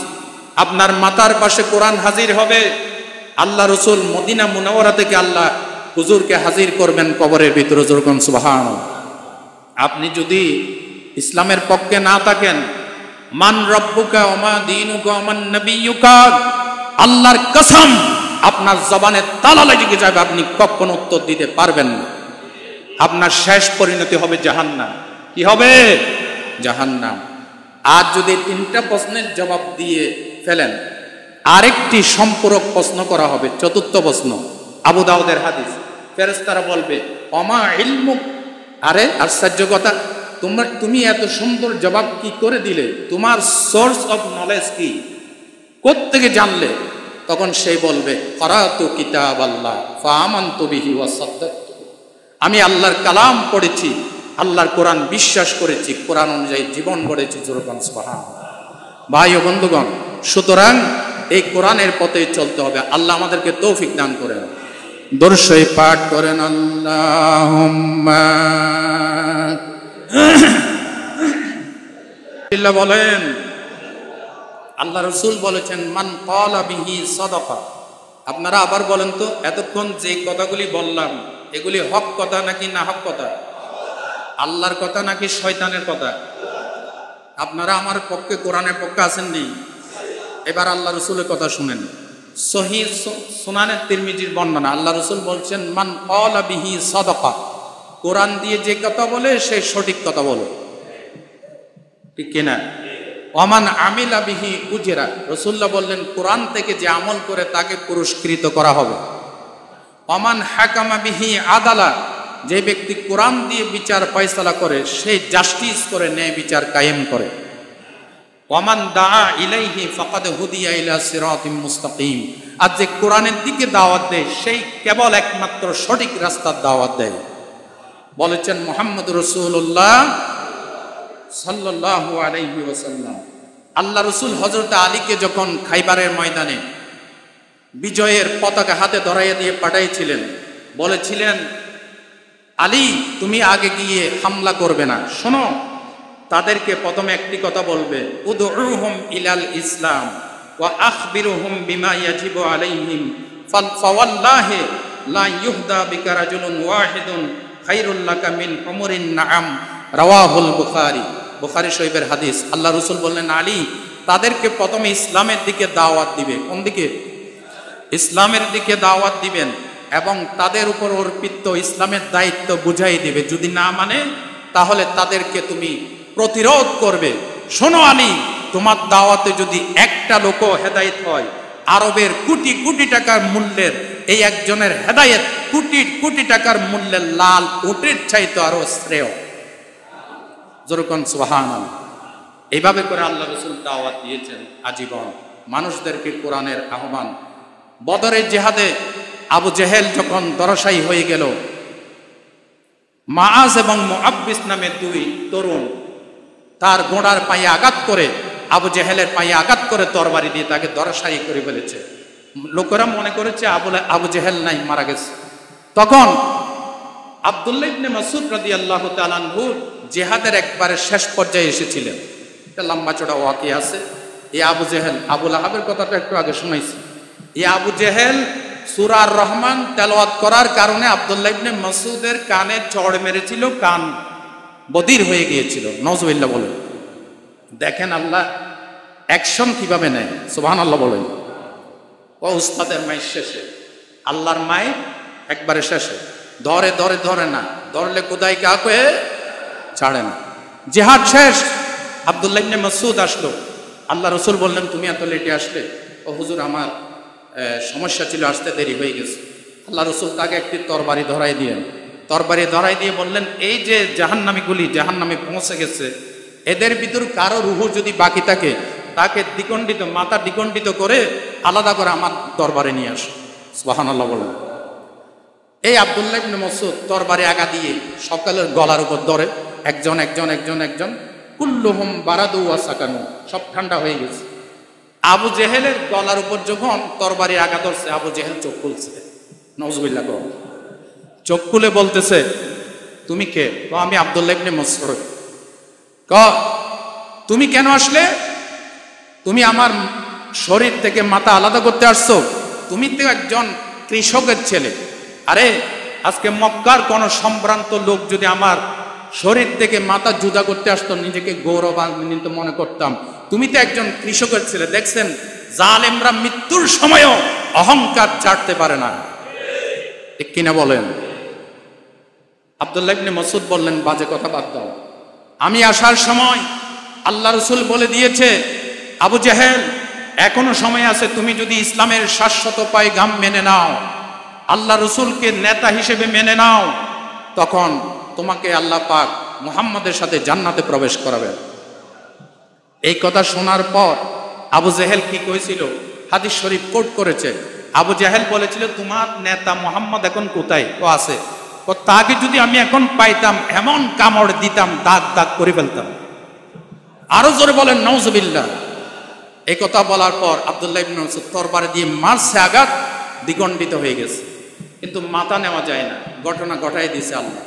[SPEAKER 1] আপনার মাথার পাশে কোরআন হাজির হবে। আল্লাহ রসুল মদিনা মুনাওয়ারা থেকে আল্লাহ হুজুরকে হাজির করবেন কবরের ভিতরে। যেরকম সুবহানাল্লাহ। আপনি যদি ইসলামের পক্ষে না থাকেন, মান রব্বুকা ওয়া মা দীনুকা ওয়া মান নবিয়্যুকা, আল্লাহর কসম আপনার জবানে তালা লেগে যাবে, আপনি কখনো উত্তর দিতে পারবেন না। আপনার শেষ পরিণতি হবে জাহান্নাম। কি হবে? জাহান্নাম। আর যদি 3টা প্রশ্নের জবাব দিয়ে ফেলেন, আরেকটি সম্পূরক প্রশ্ন করা হবে, 4র্থ প্রশ্ন। আবু দাউদের হাদিস। ফেরেশতারা বলবে, অমা ইলমুক, আরে আশ্চর্য কথা, তুমি এত সুন্দর জবাব কি করে দিলে? তোমার সোর্স অফ নলেজ কি? কোত্থেকে জানলে? তখন সে বলবে, ক্বারাতু কিতাবাল্লাহ ফাআমানতু বিহি ওয়া সাদ্দাকতু, আমি আল্লাহর কালাম পড়েছি, আল্লাহর কোরআন বিশ্বাস করেছি, কোরআন অনুযায়ী জীবন গড়েছি। যেরকম সুবহানাল্লাহ। ভাই ও বন্ধুগণ, সুতরাং এই কোরআনের পথে চলতে হবে। আল্লাহ আমাদেরকে তৌফিক দান করেন। দরুদ শরীফ পাঠ করেন। আল্লাহুম্মা বলেন। আল্লাহ রসুল বলেছেন, মান ক্বালা বিহি সাদাকা। আপনারা আবার বলেন তো, এতক্ষণ যে কথাগুলি বললাম এগুলি হক কথা নাকি না হক কথা? আল্লাহর কথা নাকি শয়তানের কথা? আপনারা আমার পক্ষে, কোরআনের পক্ষে আছেন নি? এবার আল্লাহ রসুলের কথা শুনেন। সহিহ সুনানে তিরমিজির বর্ণনা, আল্লাহ রসুল বলছেন, মান ক্বালা বিহি সাদাকা, কোরআন দিয়ে যে কথা বলে সে সঠিক কথা বলে। ঠিক কিনা? ওমান আমিলা বিহি উজরা, রাসূলুল্লাহ বললেন, কোরআন থেকে যে আমল করে তাকে পুরস্কৃত করা হবে। ওমান হাকামা বিহি আদালা, যে ব্যক্তি কোরআন দিয়ে বিচার ফয়সালা করে সে জাস্টিস করে, ন্যায় বিচার কায়েম করে। ওমান দাআ ইলাইহি ফাকাদ হুদিয়া ইলা সিরাতিম মুস্তাকিম, আর যে কোরআনের দিকে দাওয়াত দেয় সেই কেবল একমাত্র সঠিক রাস্তার দাওয়াত দেয়। বলেছেন মুহাম্মদুর রাসূলুল্লাহ সাল্লাল্লাহু আলাইহি ওয়াসাল্লাম। আল্লাহ রসুল হযরত আলীকে যখন খাইবারের ময়দানে বিজয়ের পতাকা হাতে ধরাইয়া দিয়ে পাঠাইছিলেন, বলেছিলেন, আলী তুমি আগে গিয়ে হামলা করবে না, শোনো তাদেরকে প্রথমে একটি কথা বলবে, উদউহুম ইলাল ইসলাম ওয়া আখবিরুহুম বিমা ইয়াজিবু আলাইহিম ফাওয়াল্লাহি লা ইউহদা বিকা রাজুলুন ওয়াহিদুন খায়রুল লাকা মিন হুমুরিন নাআম, রাওয়াহুল বুখারী। বুখারী শরীফের হাদিস। আল্লাহ রসুল বললেন, আলী তাদেরকে প্রথমে ইসলামের দিকে দাওয়াত দিবে। কোন দিকে? ইসলামের দিকে দাওয়াত দিবেন এবং তাদের উপর অর্পিত ইসলামের দায়িত্ব বুঝাই দিবে। যদি না মানে তাহলে তাদেরকে তুমি প্রতিরোধ করবে। শোনো আলী, তোমার দাওয়াতে যদি একটা লোকও হেদায়েত হয় আরবের কোটি কোটি টাকার মূল্যের এই একজনের হেদায়েত কোটি কোটি টাকার মূল্যের লাল উটের চাইতে আরো শ্রেয়। যেরকম সুবহানাল্লাহ। এইভাবে করে আল্লাহ রাসূল দাওয়াত দিয়েছেন আজীবন মানুষদেরকে কোরআনের আহ্বান। বদরের জিহাদে আবু জেহেল যখন দরশায়ী হয়ে গেল, মাআজ এবং মুআব্বিস নামে দুই তরুণ তার গোড়ার পায়ে আঘাত করে, আবু জেহেলের পায়ে আঘাত করে তরবারি দিয়ে তাকে দরশায়ী করে ফেলেছে। লোকেরা মনে করেছে আবু জেহেল নাই, মারা গেছে। তখন আব্দুল্লাহ ইবনে মাসউদ রাদিয়াল্লাহু তাআলা আনহু জিহাদের একবারে শেষ পর্যায়ে এসেছিলেন। একটা লম্বা চড়া ওয়াকিয়া আছে। এই আবু জেহেল, আবু লাহাবের কথাটা একটু আগে শুনাইছি। এই আবু জেহেল সূরা আর রহমান তেলাওয়াত করার কারণে আব্দুল্লাহ ইবনে মাসউদের কানে চড় মেরেছিল, কান বধির হয়ে গিয়েছিল। নাউজুবিল্লাহ বলেন। দেখেন আল্লাহ অ্যাকশন কিভাবে নেয়, সুবহানাল্লাহ বলেন। ও উস্তাদের মাই শেষে, আল্লাহর মাই একবারে শেষে। ধরে ধরে ধরে না, ধরলে কোদাই কাকে ছাড়ে না। জিহাদ শেষ, আব্দুল্লাহ ইবনে মাসউদ আসলো। আল্লাহ রাসূল বললেন, তুমি এত লেটে আসলে? ও হুজুর, আমার সমস্যা ছিল, আসতে দেরি হয়ে গেছে। আল্লাহ রাসূল তাকে একটি তরবারি ধরাই দিলেন। তরবারি ধরাই দিয়ে বললেন, এই যে জাহান্নামীগুলি জাহান্নামে পৌঁছে গেছে, এদের ভিতর কারো রূহ যদি বাকি থাকে তাকে দ্বিখণ্ডিত, মাথা দ্বিখণ্ডিত করে আলাদা করে আমার দরবারে নিয়ে আসো। সুবহানাল্লাহ বলেন। এই আব্দুল্লাহ ইবনে মাসউদ তরবারি আগা দিয়ে সকালের গলার উপর ধরে, একজন একজন একজন একজন, কুল্লুহুম বারাদু ওয়া সাকানু, সব ঠান্ডা হয়ে গেছে। আবু জেহেলের গলার উপর যখন তরবারি আগা ধরছে, আবু জেহেল চোখ খুলছে। নাউজুবিল্লাহ। চোখ খুলে বলতেছে, তুমি কে? আমি আব্দুল্লাহ ইবনে মাসউদ। তুমি কেন আসলে? তুমি আমার শরীর থেকে মাথা আলাদা করতে আসছো? তুমি তো একজন কৃষকের ছেলে। আরে আজকে মক্কার কোন সম্ভ্রান্ত লোক যদি আমার শরীর থেকে মাথা জুদা করতে আসতো, নিজেকে গৌরবান্বিত মনে করতাম। তুমি তো একজন কৃষকের ছেলে। দেখছেন, জালেমরা মৃত্যুর সময়ও অহংকার ছাড়তে পারে না, ঠিক কিনা বলেন? আব্দুল্লাহ ইবনে মাসউদ বললেন, বাজে কথা বাদ দাও। আমি আসার সময় আল্লাহ রাসূল বলে দিয়েছে, আবু জেহেল এখনো সময় আছে, তুমি যদি ইসলামের শাশ্বত পয়গাম মেনে নাও, আল্লাহ রাসূলকে নেতা হিসেবে মেনে নাও, তখন তোমাকে আল্লাহ পাক মুহাম্মদের সাথে জান্নাতে প্রবেশ করাবেন। এই কথা শোনার পর আবু জেহেল কি কইছিল? হাদিস শরীফ কোট করেছে। আবু জেহেল বলেছিল, তোমার নেতা মুহাম্মদ এখন কোথায়? ও আছে। তাকে যদি আমি এখন পাইতাম, এমন কামড় দিতাম, দাগ দাগ করে ফেলতাম। আরো জোরে বলেন নাউজুবিল্লাহ। এই কথা বলার পর আব্দুল্লাহ ইবনে মাসউদ তরবারি দিয়ে মারছে আঘাত, দ্বিখণ্ডিত হয়ে গেছে। কিন্তু মাথা নেওয়া যায় না, ঘটনা ঘটাই দিয়েছে আল্লাহ।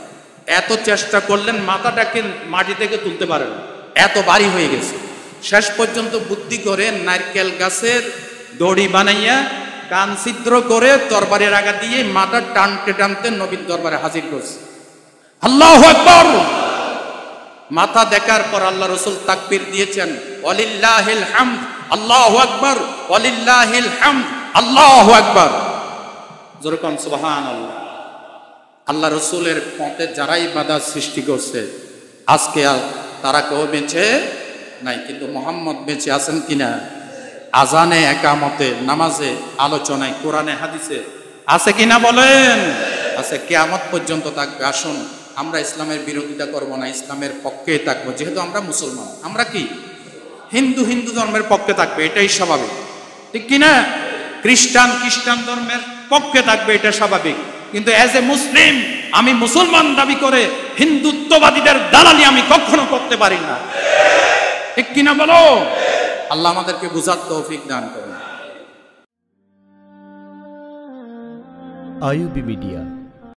[SPEAKER 1] এত চেষ্টা করলেন, মাথাটাকে মাটি থেকে তুলতে পারেন, এত ভারী হয়ে গেছে। শেষ পর্যন্ত বুদ্ধি করে নারকেল গাছের দড়ি বানাইয়া কান ছিদ্র করে তরবারির আগা দিয়ে মাথা টানতে টানতে নবীর দরবারে হাজির করছে। আল্লাহু আকবার। মাথা দেখার পর আল্লাহ রাসূল তাকবীর দিয়েছেন, ওয়ালিল্লাহিল হামদ, আল্লাহু আকবার, ওয়ালিল্লাহিল হামদ, আল্লাহু আকবার। যেরকম সুবহানাল্লাহ। আল্লাহ রাসূলের পথে যারাই বাধা সৃষ্টি করছে, আজকে আর তারা কেউ বেঁচে নাই, কিন্তু মুহাম্মদ বেঁচে আছেন কিনা? আজানে, একামতে, নামাজে, আলোচনায়, কোরআনে, হাদিসে আছে কিনা বলেন? আছে। কিয়ামত পর্যন্ত থাকবে। আসুন আমরা ইসলামের বিরোধিতা করব না, ইসলামের পক্ষে থাকবো। যেহেতু আমরা মুসলমান, আমরা কি হিন্দু ধর্মের পক্ষে থাকবে, এটাই স্বাভাবিক, ঠিক কিনা? খ্রিস্টান ধর্মের পক্ষে থাকবে, এটা স্বাভাবিক। কিন্তু এজ এ মুসলিম, আমি মুসলমান দাবি করে হিন্দুত্ববাদীদের দালালি আমি কখনো করতে পারি না, ঠিক কিনা বলো? আল্লাহ আমাদেরকে বুঝার তৌফিক দান করুন।
[SPEAKER 2] IUB media,